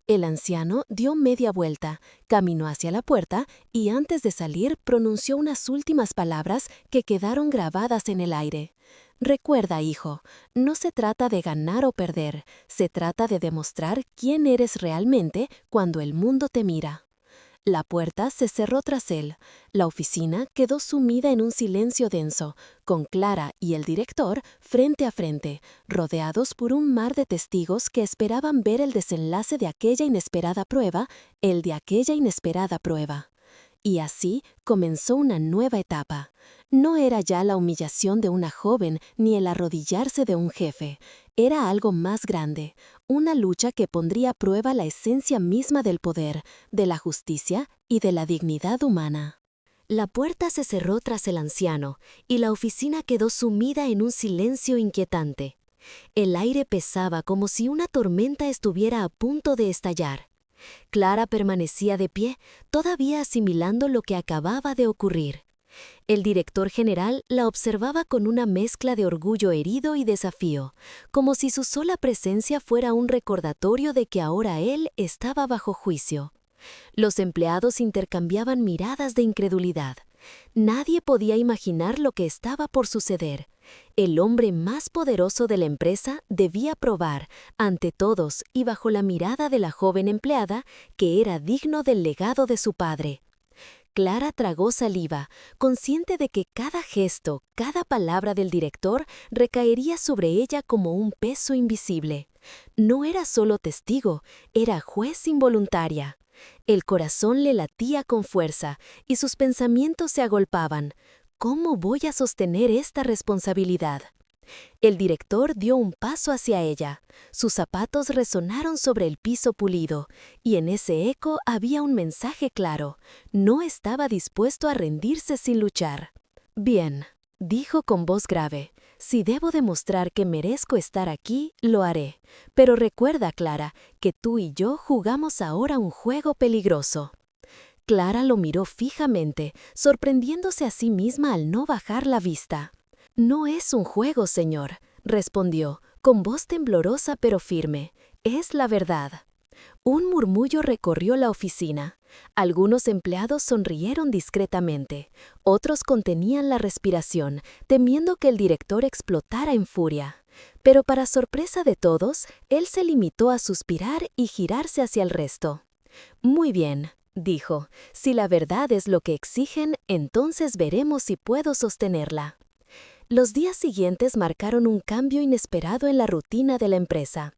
El anciano dio media vuelta, caminó hacia la puerta y antes de salir pronunció unas últimas palabras que quedaron grabadas en el aire. «Recuerda, hijo, no se trata de ganar o perder, se trata de demostrar quién eres realmente cuando el mundo te mira». La puerta se cerró tras él. La oficina quedó sumida en un silencio denso, con Clara y el director frente a frente, rodeados por un mar de testigos que esperaban ver el desenlace de aquella inesperada prueba, el de aquella inesperada prueba. Y así comenzó una nueva etapa. No era ya la humillación de una joven ni el arrodillarse de un jefe. Era algo más grande, una lucha que pondría a prueba la esencia misma del poder, de la justicia y de la dignidad humana. La puerta se cerró tras el anciano y la oficina quedó sumida en un silencio inquietante. El aire pesaba como si una tormenta estuviera a punto de estallar. Clara permanecía de pie, todavía asimilando lo que acababa de ocurrir. El director general la observaba con una mezcla de orgullo herido y desafío, como si su sola presencia fuera un recordatorio de que ahora él estaba bajo juicio. Los empleados intercambiaban miradas de incredulidad. Nadie podía imaginar lo que estaba por suceder. El hombre más poderoso de la empresa debía probar, ante todos y bajo la mirada de la joven empleada, que era digno del legado de su padre. Clara tragó saliva, consciente de que cada gesto, cada palabra del director recaería sobre ella como un peso invisible. No era solo testigo, era juez involuntaria. El corazón le latía con fuerza y sus pensamientos se agolpaban. ¿Cómo voy a sostener esta responsabilidad? El director dio un paso hacia ella. Sus zapatos resonaron sobre el piso pulido, y en ese eco había un mensaje claro. No estaba dispuesto a rendirse sin luchar. «Bien», dijo con voz grave, «si debo demostrar que merezco estar aquí, lo haré. Pero recuerda, Clara, que tú y yo jugamos ahora un juego peligroso». Clara lo miró fijamente, sorprendiéndose a sí misma al no bajar la vista. «No es un juego, señor», respondió, con voz temblorosa pero firme. «Es la verdad». Un murmullo recorrió la oficina. Algunos empleados sonrieron discretamente. Otros contenían la respiración, temiendo que el director explotara en furia. Pero para sorpresa de todos, él se limitó a suspirar y girarse hacia el resto. «Muy bien», dijo. Si la verdad es lo que exigen, entonces veremos si puedo sostenerla. Los días siguientes marcaron un cambio inesperado en la rutina de la empresa.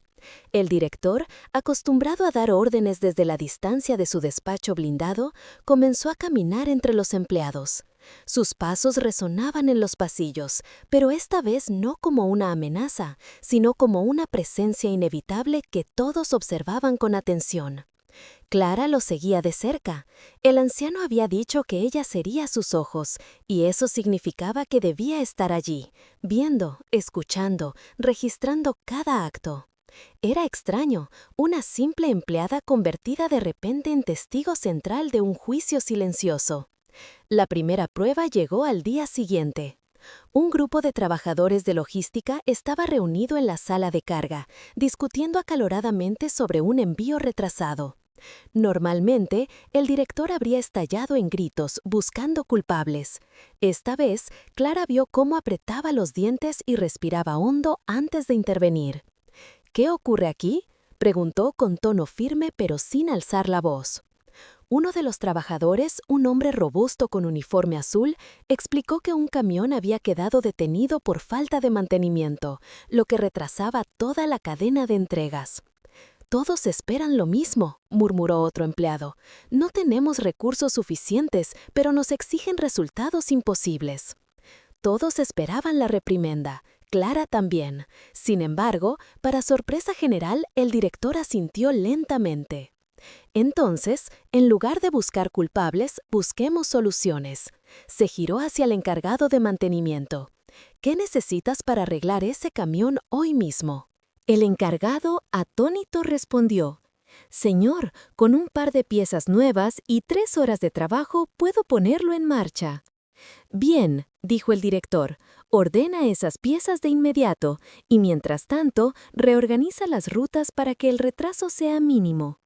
El director, acostumbrado a dar órdenes desde la distancia de su despacho blindado, comenzó a caminar entre los empleados. Sus pasos resonaban en los pasillos, pero esta vez no como una amenaza, sino como una presencia inevitable que todos observaban con atención. Clara lo seguía de cerca. El anciano había dicho que ella sería sus ojos, y eso significaba que debía estar allí, viendo, escuchando, registrando cada acto. Era extraño, una simple empleada convertida de repente en testigo central de un juicio silencioso. La primera prueba llegó al día siguiente. Un grupo de trabajadores de logística estaba reunido en la sala de carga, discutiendo acaloradamente sobre un envío retrasado. Normalmente, el director habría estallado en gritos, buscando culpables. Esta vez, Clara vio cómo apretaba los dientes y respiraba hondo antes de intervenir. «¿Qué ocurre aquí?», preguntó con tono firme pero sin alzar la voz. Uno de los trabajadores, un hombre robusto con uniforme azul, explicó que un camión había quedado detenido por falta de mantenimiento, lo que retrasaba toda la cadena de entregas. «Todos esperan lo mismo», murmuró otro empleado. «No tenemos recursos suficientes, pero nos exigen resultados imposibles». Todos esperaban la reprimenda. Clara también. Sin embargo, para sorpresa general, el director asintió lentamente. «Entonces, en lugar de buscar culpables, busquemos soluciones». Se giró hacia el encargado de mantenimiento. «¿Qué necesitas para arreglar ese camión hoy mismo?». El encargado, atónito, respondió: «Señor, con un par de piezas nuevas y 3 horas de trabajo puedo ponerlo en marcha». «Bien», dijo el director, «ordena esas piezas de inmediato y mientras tanto reorganiza las rutas para que el retraso sea mínimo».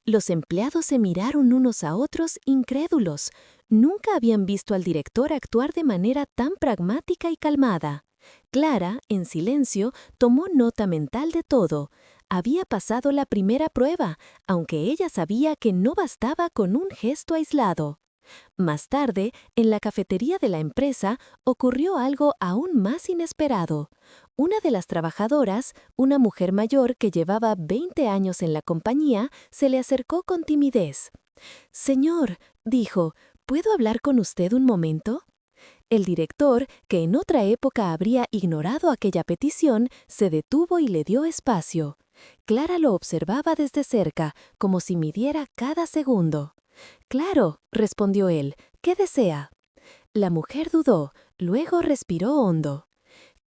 Los empleados se miraron unos a otros incrédulos. Nunca habían visto al director actuar de manera tan pragmática y calmada. Clara, en silencio, tomó nota mental de todo. Había pasado la primera prueba, aunque ella sabía que no bastaba con un gesto aislado. Más tarde, en la cafetería de la empresa, ocurrió algo aún más inesperado. Una de las trabajadoras, una mujer mayor que llevaba 20 años en la compañía, se le acercó con timidez. «Señor», dijo, «¿puedo hablar con usted un momento?». El director, que en otra época habría ignorado aquella petición, se detuvo y le dio espacio. Clara lo observaba desde cerca, como si midiera cada segundo. «Claro», respondió él, «¿qué desea?». La mujer dudó, luego respiró hondo.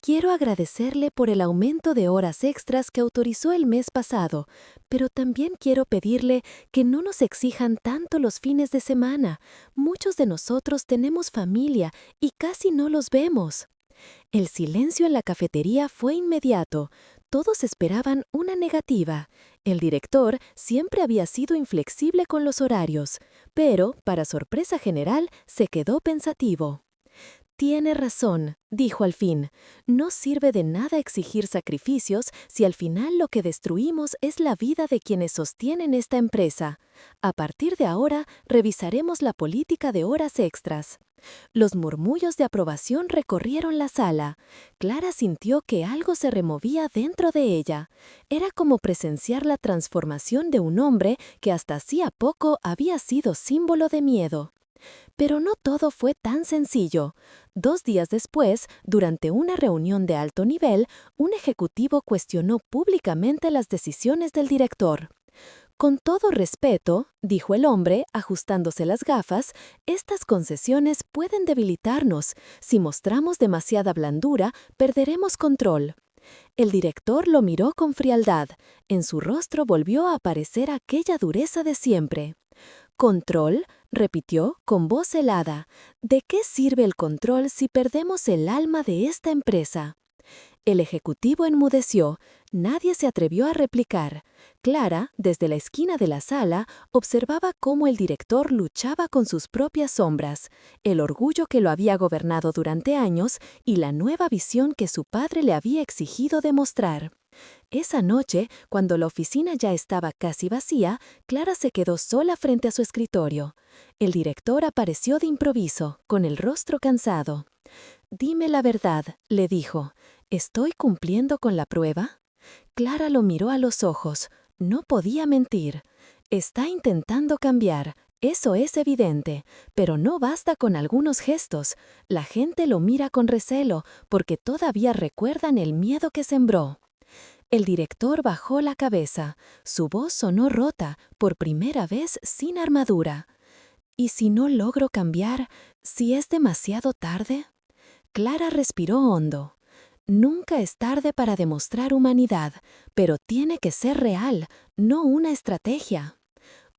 «Quiero agradecerle por el aumento de horas extras que autorizó el mes pasado, pero también quiero pedirle que no nos exijan tanto los fines de semana. Muchos de nosotros tenemos familia y casi no los vemos». El silencio en la cafetería fue inmediato. Todos esperaban una negativa. El director siempre había sido inflexible con los horarios, pero, para sorpresa general, se quedó pensativo. «Tiene razón», dijo al fin. «No sirve de nada exigir sacrificios si al final lo que destruimos es la vida de quienes sostienen esta empresa. A partir de ahora, revisaremos la política de horas extras». Los murmullos de aprobación recorrieron la sala. Clara sintió que algo se removía dentro de ella. Era como presenciar la transformación de un hombre que hasta hacía poco había sido símbolo de miedo. Pero no todo fue tan sencillo. 2 días después, durante una reunión de alto nivel, un ejecutivo cuestionó públicamente las decisiones del director. «Con todo respeto», dijo el hombre, ajustándose las gafas, «estas concesiones pueden debilitarnos. Si mostramos demasiada blandura, perderemos control». El director lo miró con frialdad. En su rostro volvió a aparecer aquella dureza de siempre. «¿Control?», repitió con voz helada. «¿De qué sirve el control si perdemos el alma de esta empresa?». El ejecutivo enmudeció. Nadie se atrevió a replicar. Clara, desde la esquina de la sala, observaba cómo el director luchaba con sus propias sombras, el orgullo que lo había gobernado durante años y la nueva visión que su padre le había exigido demostrar. Esa noche, cuando la oficina ya estaba casi vacía, Clara se quedó sola frente a su escritorio. El director apareció de improviso, con el rostro cansado. «Dime la verdad», le dijo. «¿Estoy cumpliendo con la prueba?» Clara lo miró a los ojos. No podía mentir. Está intentando cambiar. Eso es evidente, pero no basta con algunos gestos. La gente lo mira con recelo, porque todavía recuerdan el miedo que sembró. El director bajó la cabeza. Su voz sonó rota, por primera vez sin armadura. ¿Y si no logro cambiar? ¿Si es demasiado tarde? Clara respiró hondo. Nunca es tarde para demostrar humanidad, pero tiene que ser real, no una estrategia.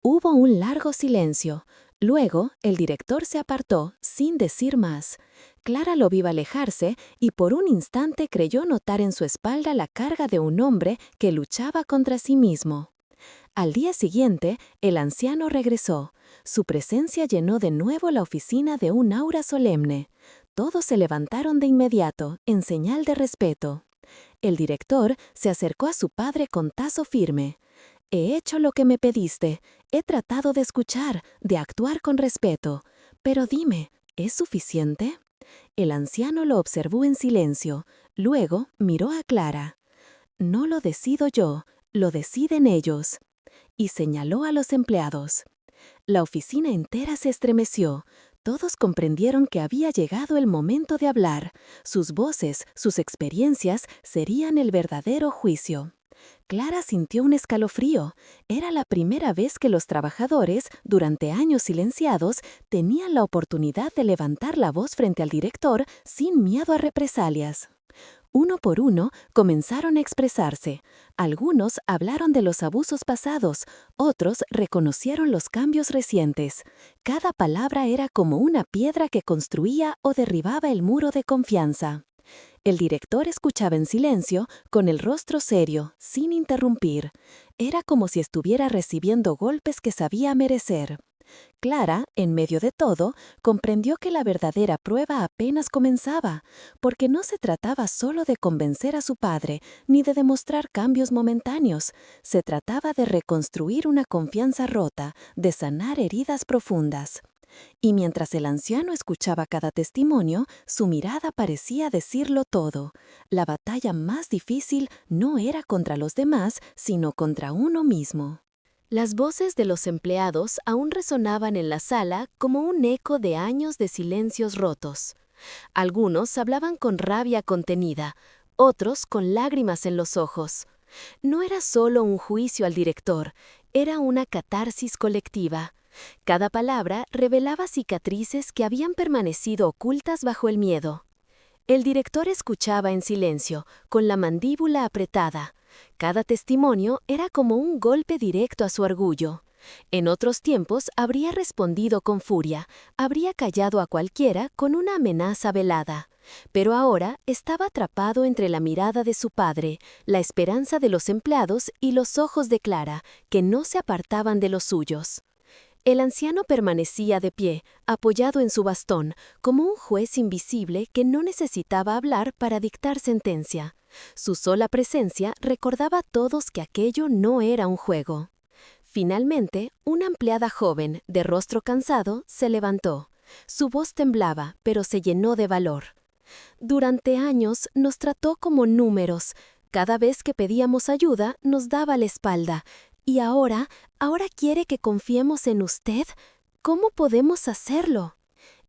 Hubo un largo silencio. Luego, el director se apartó, sin decir más. Clara lo vio alejarse y por un instante creyó notar en su espalda la carga de un hombre que luchaba contra sí mismo. Al día siguiente, el anciano regresó. Su presencia llenó de nuevo la oficina de un aura solemne. Todos se levantaron de inmediato, en señal de respeto. El director se acercó a su padre con paso firme. «He hecho lo que me pediste. He tratado de escuchar, de actuar con respeto. Pero dime, ¿es suficiente?» El anciano lo observó en silencio. Luego miró a Clara. «No lo decido yo, lo deciden ellos». Y señaló a los empleados. La oficina entera se estremeció. Todos comprendieron que había llegado el momento de hablar. Sus voces, sus experiencias serían el verdadero juicio. Clara sintió un escalofrío. Era la primera vez que los trabajadores, durante años silenciados, tenían la oportunidad de levantar la voz frente al director sin miedo a represalias. Uno por uno comenzaron a expresarse. Algunos hablaron de los abusos pasados, otros reconocieron los cambios recientes. Cada palabra era como una piedra que construía o derribaba el muro de confianza. El director escuchaba en silencio, con el rostro serio, sin interrumpir. Era como si estuviera recibiendo golpes que sabía merecer. Clara, en medio de todo, comprendió que la verdadera prueba apenas comenzaba, porque no se trataba solo de convencer a su padre, ni de demostrar cambios momentáneos. Se trataba de reconstruir una confianza rota, de sanar heridas profundas. Y mientras el anciano escuchaba cada testimonio, su mirada parecía decirlo todo. La batalla más difícil no era contra los demás, sino contra uno mismo. Las voces de los empleados aún resonaban en la sala como un eco de años de silencios rotos. Algunos hablaban con rabia contenida, otros con lágrimas en los ojos. No era solo un juicio al director, era una catarsis colectiva. Cada palabra revelaba cicatrices que habían permanecido ocultas bajo el miedo. El director escuchaba en silencio, con la mandíbula apretada. Cada testimonio era como un golpe directo a su orgullo. En otros tiempos habría respondido con furia, habría callado a cualquiera con una amenaza velada. Pero ahora estaba atrapado entre la mirada de su padre, la esperanza de los empleados y los ojos de Clara, que no se apartaban de los suyos. El anciano permanecía de pie, apoyado en su bastón, como un juez invisible que no necesitaba hablar para dictar sentencia. Su sola presencia recordaba a todos que aquello no era un juego. Finalmente, una empleada joven, de rostro cansado, se levantó. Su voz temblaba, pero se llenó de valor. «Durante años nos trató como números. Cada vez que pedíamos ayuda, nos daba la espalda. ¿Y ahora quiere que confiemos en usted? ¿Cómo podemos hacerlo?»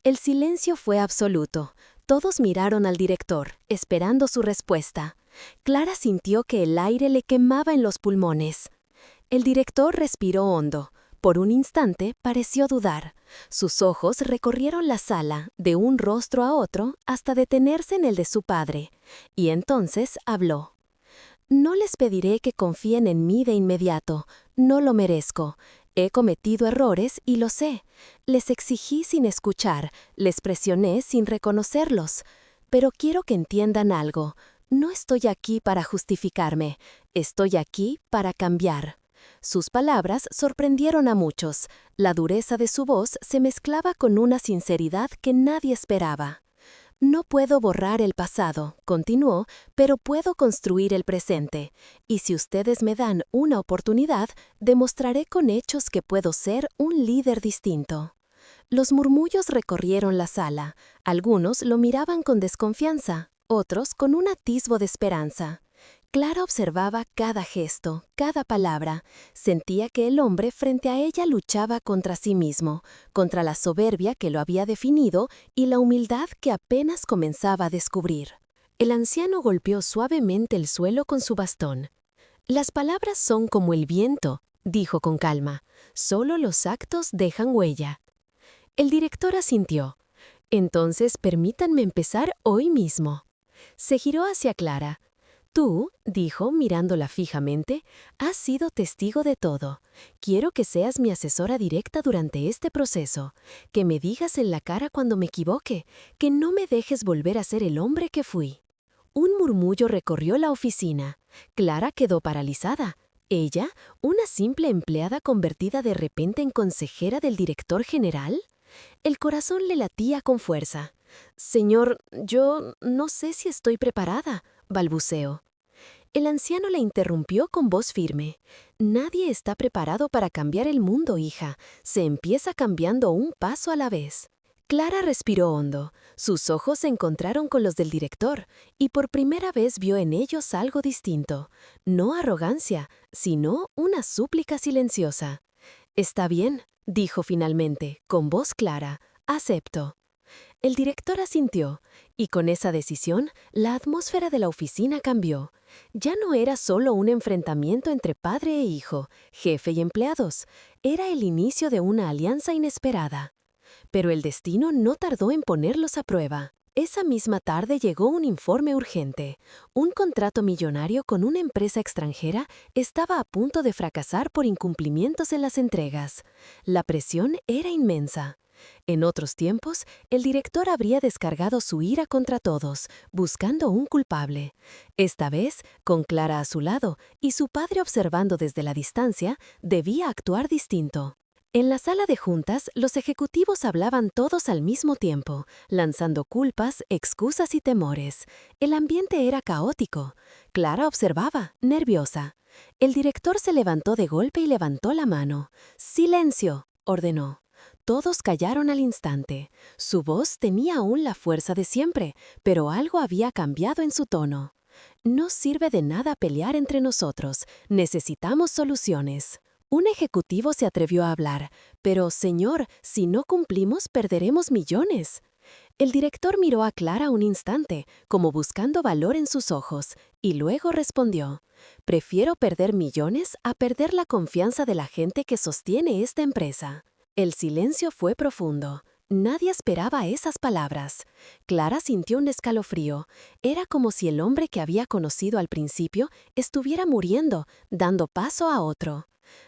El silencio fue absoluto. Todos miraron al director, esperando su respuesta. Clara sintió que el aire le quemaba en los pulmones. El director respiró hondo. Por un instante pareció dudar. Sus ojos recorrieron la sala, de un rostro a otro, hasta detenerse en el de su padre. Y entonces habló. «No les pediré que confíen en mí de inmediato. No lo merezco. He cometido errores y lo sé. Les exigí sin escuchar, les presioné sin reconocerlos. Pero quiero que entiendan algo. No estoy aquí para justificarme. Estoy aquí para cambiar». Sus palabras sorprendieron a muchos. La dureza de su voz se mezclaba con una sinceridad que nadie esperaba. No puedo borrar el pasado, continuó, pero puedo construir el presente. Y si ustedes me dan una oportunidad, demostraré con hechos que puedo ser un líder distinto. Los murmullos recorrieron la sala. Algunos lo miraban con desconfianza, otros con un atisbo de esperanza. Clara observaba cada gesto, cada palabra. Sentía que el hombre frente a ella luchaba contra sí mismo, contra la soberbia que lo había definido y la humildad que apenas comenzaba a descubrir. El anciano golpeó suavemente el suelo con su bastón. «Las palabras son como el viento», dijo con calma. «Solo los actos dejan huella». El director asintió. «Entonces permítanme empezar hoy mismo». Se giró hacia Clara. «Tú», dijo, mirándola fijamente, «has sido testigo de todo. Quiero que seas mi asesora directa durante este proceso, que me digas en la cara cuando me equivoque, que no me dejes volver a ser el hombre que fui». Un murmullo recorrió la oficina. Clara quedó paralizada. ¿Ella, una simple empleada convertida de repente en consejera del director general? El corazón le latía con fuerza. «Señor, yo no sé si estoy preparada», balbuceó. El anciano la interrumpió con voz firme. «Nadie está preparado para cambiar el mundo, hija. Se empieza cambiando un paso a la vez». Clara respiró hondo. Sus ojos se encontraron con los del director, y por primera vez vio en ellos algo distinto. No arrogancia, sino una súplica silenciosa. «Está bien», dijo finalmente, con voz clara. «Acepto». El director asintió, y con esa decisión, la atmósfera de la oficina cambió. Ya no era solo un enfrentamiento entre padre e hijo, jefe y empleados. Era el inicio de una alianza inesperada. Pero el destino no tardó en ponerlos a prueba. Esa misma tarde llegó un informe urgente. Un contrato millonario con una empresa extranjera estaba a punto de fracasar por incumplimientos en las entregas. La presión era inmensa. En otros tiempos, el director habría descargado su ira contra todos, buscando un culpable. Esta vez, con Clara a su lado y su padre observando desde la distancia, debía actuar distinto. En la sala de juntas, los ejecutivos hablaban todos al mismo tiempo, lanzando culpas, excusas y temores. El ambiente era caótico. Clara observaba, nerviosa. El director se levantó de golpe y levantó la mano. «¡Silencio!», ordenó. Todos callaron al instante. Su voz tenía aún la fuerza de siempre, pero algo había cambiado en su tono. «No sirve de nada pelear entre nosotros. Necesitamos soluciones». Un ejecutivo se atrevió a hablar. «Pero, señor, si no cumplimos, perderemos millones». El director miró a Clara un instante, como buscando valor en sus ojos, y luego respondió: «Prefiero perder millones a perder la confianza de la gente que sostiene esta empresa». El silencio fue profundo. Nadie esperaba esas palabras. Clara sintió un escalofrío. Era como si el hombre que había conocido al principio estuviera muriendo, dando paso a otro.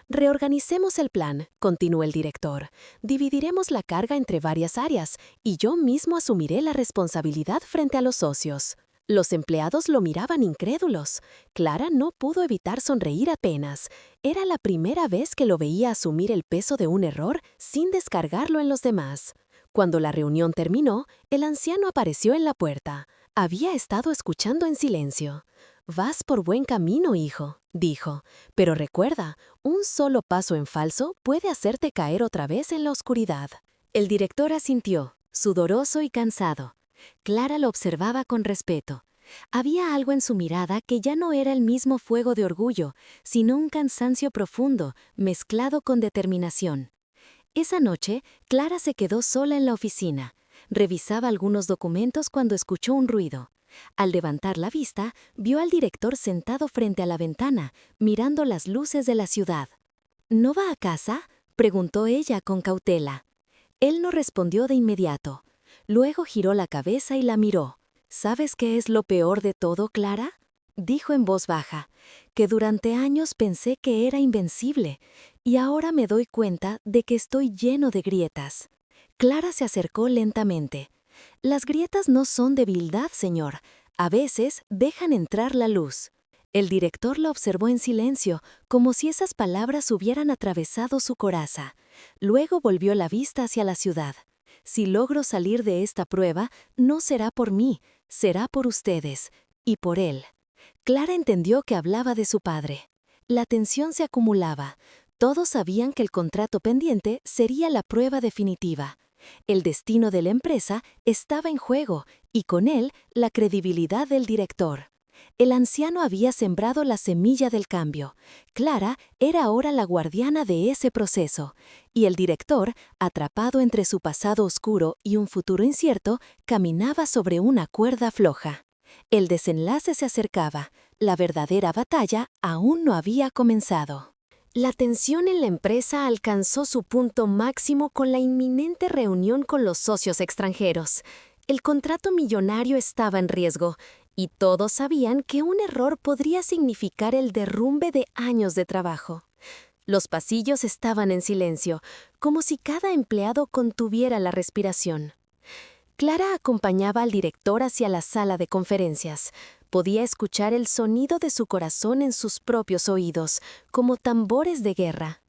«Reorganicemos el plan», continuó el director. «Dividiremos la carga entre varias áreas, y yo mismo asumiré la responsabilidad frente a los socios». Los empleados lo miraban incrédulos. Clara no pudo evitar sonreír apenas. Era la primera vez que lo veía asumir el peso de un error sin descargarlo en los demás. Cuando la reunión terminó, el anciano apareció en la puerta. Había estado escuchando en silencio. «Vas por buen camino, hijo», dijo. «Pero recuerda, un solo paso en falso puede hacerte caer otra vez en la oscuridad». El director asintió, sudoroso y cansado. Clara lo observaba con respeto. Había algo en su mirada que ya no era el mismo fuego de orgullo, sino un cansancio profundo, mezclado con determinación. Esa noche, Clara se quedó sola en la oficina. Revisaba algunos documentos cuando escuchó un ruido. Al levantar la vista, vio al director sentado frente a la ventana, mirando las luces de la ciudad. «¿No va a casa?», preguntó ella con cautela. Él no respondió de inmediato. Luego giró la cabeza y la miró. «¿Sabes qué es lo peor de todo, Clara?», dijo en voz baja. «Que durante años pensé que era invencible, y ahora me doy cuenta de que estoy lleno de grietas». Clara se acercó lentamente. «Las grietas no son debilidad, señor. A veces dejan entrar la luz». El director la observó en silencio, como si esas palabras hubieran atravesado su coraza. Luego volvió la vista hacia la ciudad. Si logro salir de esta prueba, no será por mí, será por ustedes, y por él. Clara entendió que hablaba de su padre. La tensión se acumulaba. Todos sabían que el contrato pendiente sería la prueba definitiva. El destino de la empresa estaba en juego, y con él la credibilidad del director. El anciano había sembrado la semilla del cambio. Clara era ahora la guardiana de ese proceso, y el director, atrapado entre su pasado oscuro y un futuro incierto, caminaba sobre una cuerda floja. El desenlace se acercaba. La verdadera batalla aún no había comenzado. La tensión en la empresa alcanzó su punto máximo con la inminente reunión con los socios extranjeros. El contrato millonario estaba en riesgo, y todos sabían que un error podría significar el derrumbe de años de trabajo. Los pasillos estaban en silencio, como si cada empleado contuviera la respiración. Clara acompañaba al director hacia la sala de conferencias. Podía escuchar el sonido de su corazón en sus propios oídos, como tambores de guerra.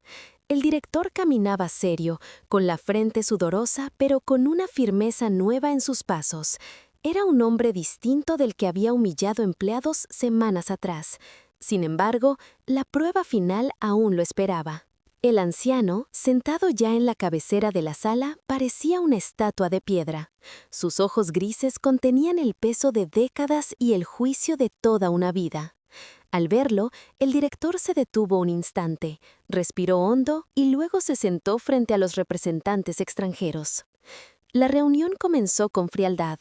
El director caminaba serio, con la frente sudorosa, pero con una firmeza nueva en sus pasos. Era un hombre distinto del que había humillado empleados semanas atrás. Sin embargo, la prueba final aún lo esperaba. El anciano, sentado ya en la cabecera de la sala, parecía una estatua de piedra. Sus ojos grises contenían el peso de décadas y el juicio de toda una vida. Al verlo, el director se detuvo un instante, respiró hondo y luego se sentó frente a los representantes extranjeros. La reunión comenzó con frialdad.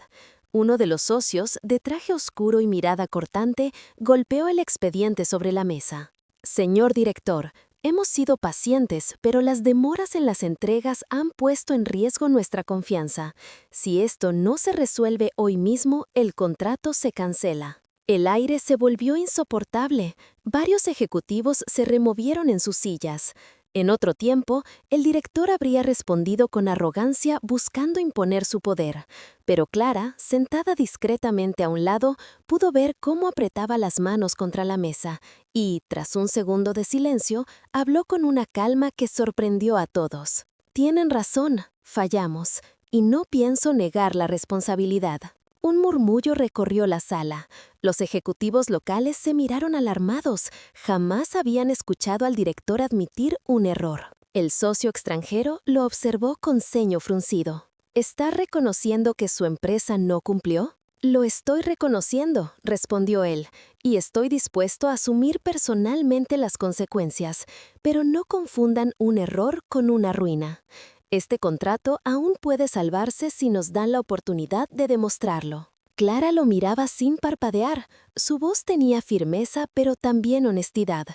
Uno de los socios, de traje oscuro y mirada cortante, golpeó el expediente sobre la mesa. «Señor director, hemos sido pacientes, pero las demoras en las entregas han puesto en riesgo nuestra confianza. Si esto no se resuelve hoy mismo, el contrato se cancela». El aire se volvió insoportable. Varios ejecutivos se removieron en sus sillas. En otro tiempo, el director habría respondido con arrogancia buscando imponer su poder. Pero Clara, sentada discretamente a un lado, pudo ver cómo apretaba las manos contra la mesa y, tras un segundo de silencio, habló con una calma que sorprendió a todos. «Tienen razón, fallamos, y no pienso negar la responsabilidad». Un murmullo recorrió la sala. Los ejecutivos locales se miraron alarmados. Jamás habían escuchado al director admitir un error. El socio extranjero lo observó con ceño fruncido. ¿Está reconociendo que su empresa no cumplió? «Lo estoy reconociendo», respondió él, «y estoy dispuesto a asumir personalmente las consecuencias, pero no confundan un error con una ruina. Este contrato aún puede salvarse si nos dan la oportunidad de demostrarlo». Clara lo miraba sin parpadear. Su voz tenía firmeza, pero también honestidad.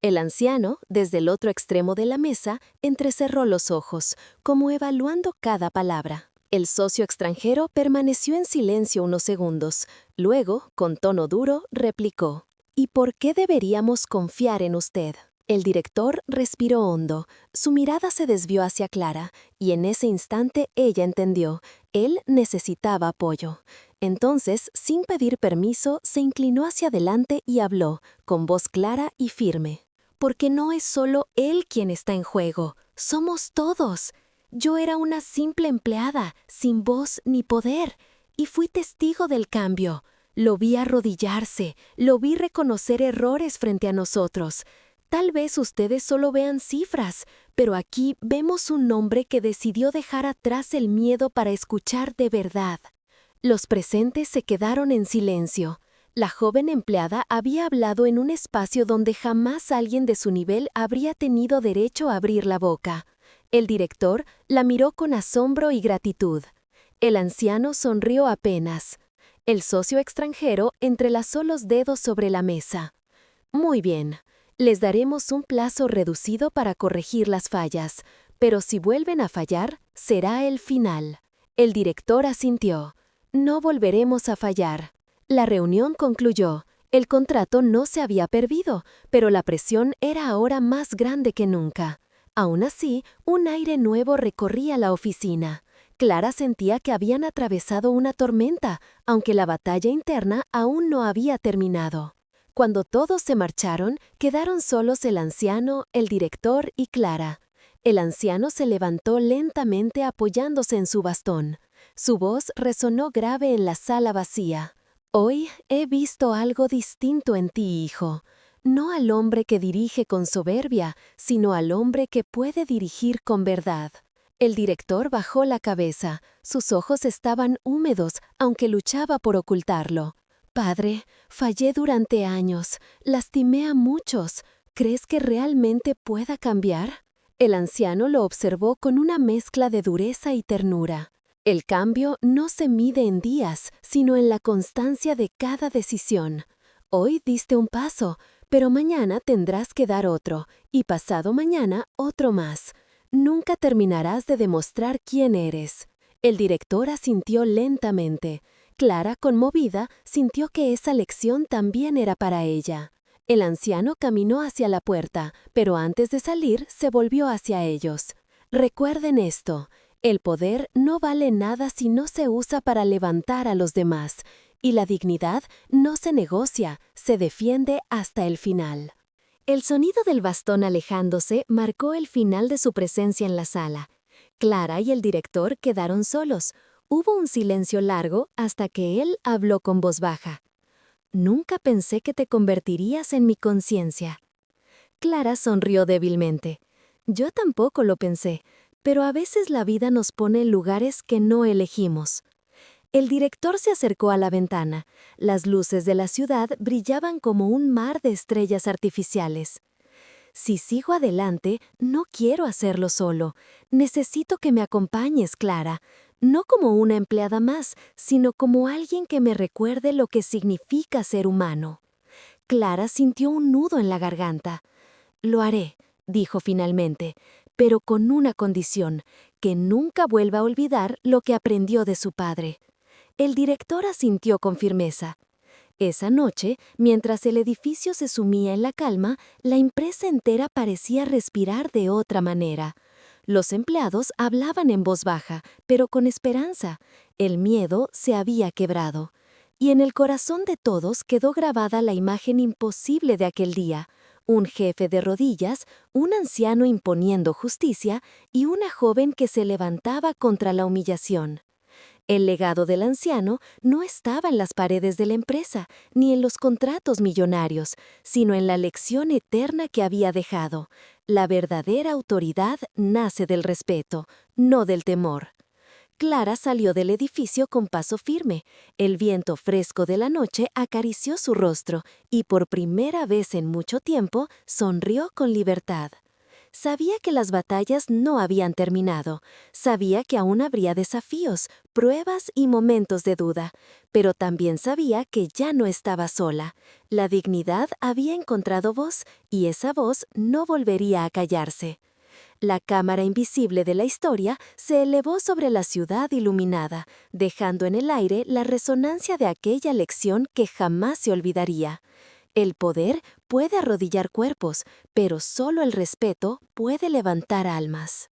El anciano, desde el otro extremo de la mesa, entrecerró los ojos, como evaluando cada palabra. El socio extranjero permaneció en silencio unos segundos. Luego, con tono duro, replicó: «¿Y por qué deberíamos confiar en usted?». El director respiró hondo. Su mirada se desvió hacia Clara, y en ese instante ella entendió. Él necesitaba apoyo. Entonces, sin pedir permiso, se inclinó hacia adelante y habló, con voz clara y firme. «Porque no es solo él quien está en juego, somos todos. Yo era una simple empleada, sin voz ni poder, y fui testigo del cambio. Lo vi arrodillarse, lo vi reconocer errores frente a nosotros. Tal vez ustedes solo vean cifras, pero aquí vemos un hombre que decidió dejar atrás el miedo para escuchar de verdad». Los presentes se quedaron en silencio. La joven empleada había hablado en un espacio donde jamás alguien de su nivel habría tenido derecho a abrir la boca. El director la miró con asombro y gratitud. El anciano sonrió apenas. El socio extranjero entrelazó los dedos sobre la mesa. «Muy bien. Les daremos un plazo reducido para corregir las fallas, pero si vuelven a fallar, será el final». El director asintió. «No volveremos a fallar». La reunión concluyó. El contrato no se había perdido, pero la presión era ahora más grande que nunca. Aún así, un aire nuevo recorría la oficina. Clara sentía que habían atravesado una tormenta, aunque la batalla interna aún no había terminado. Cuando todos se marcharon, quedaron solos el anciano, el director y Clara. El anciano se levantó lentamente apoyándose en su bastón. Su voz resonó grave en la sala vacía. Hoy he visto algo distinto en ti, hijo. No al hombre que dirige con soberbia, sino al hombre que puede dirigir con verdad. El director bajó la cabeza. Sus ojos estaban húmedos, aunque luchaba por ocultarlo. Padre, fallé durante años. Lastimé a muchos. ¿Crees que realmente pueda cambiar? El anciano lo observó con una mezcla de dureza y ternura. El cambio no se mide en días, sino en la constancia de cada decisión. Hoy diste un paso, pero mañana tendrás que dar otro, y pasado mañana otro más. Nunca terminarás de demostrar quién eres. El director asintió lentamente. Clara, conmovida, sintió que esa lección también era para ella. El anciano caminó hacia la puerta, pero antes de salir se volvió hacia ellos. Recuerden esto, el poder no vale nada si no se usa para levantar a los demás, y la dignidad no se negocia, se defiende hasta el final. El sonido del bastón alejándose marcó el final de su presencia en la sala. Clara y el director quedaron solos. Hubo un silencio largo hasta que él habló con voz baja. Nunca pensé que te convertirías en mi conciencia. Clara sonrió débilmente. Yo tampoco lo pensé, pero a veces la vida nos pone en lugares que no elegimos. El director se acercó a la ventana. Las luces de la ciudad brillaban como un mar de estrellas artificiales. Si sigo adelante, no quiero hacerlo solo. Necesito que me acompañes, Clara. No como una empleada más, sino como alguien que me recuerde lo que significa ser humano. Clara sintió un nudo en la garganta. Lo haré, dijo finalmente, pero con una condición, que nunca vuelva a olvidar lo que aprendió de su padre. El director asintió con firmeza. Esa noche, mientras el edificio se sumía en la calma, la empresa entera parecía respirar de otra manera. Los empleados hablaban en voz baja, pero con esperanza. El miedo se había quebrado. Y en el corazón de todos quedó grabada la imagen imposible de aquel día. Un jefe de rodillas, un anciano imponiendo justicia y una joven que se levantaba contra la humillación. El legado del anciano no estaba en las paredes de la empresa, ni en los contratos millonarios, sino en la lección eterna que había dejado. La verdadera autoridad nace del respeto, no del temor. Clara salió del edificio con paso firme. El viento fresco de la noche acarició su rostro y por primera vez en mucho tiempo sonrió con libertad. Sabía que las batallas no habían terminado, sabía que aún habría desafíos, pruebas y momentos de duda, pero también sabía que ya no estaba sola. La dignidad había encontrado voz y esa voz no volvería a callarse. La cámara invisible de la historia se elevó sobre la ciudad iluminada, dejando en el aire la resonancia de aquella lección que jamás se olvidaría. El poder puede arrodillar cuerpos, pero solo el respeto puede levantar almas.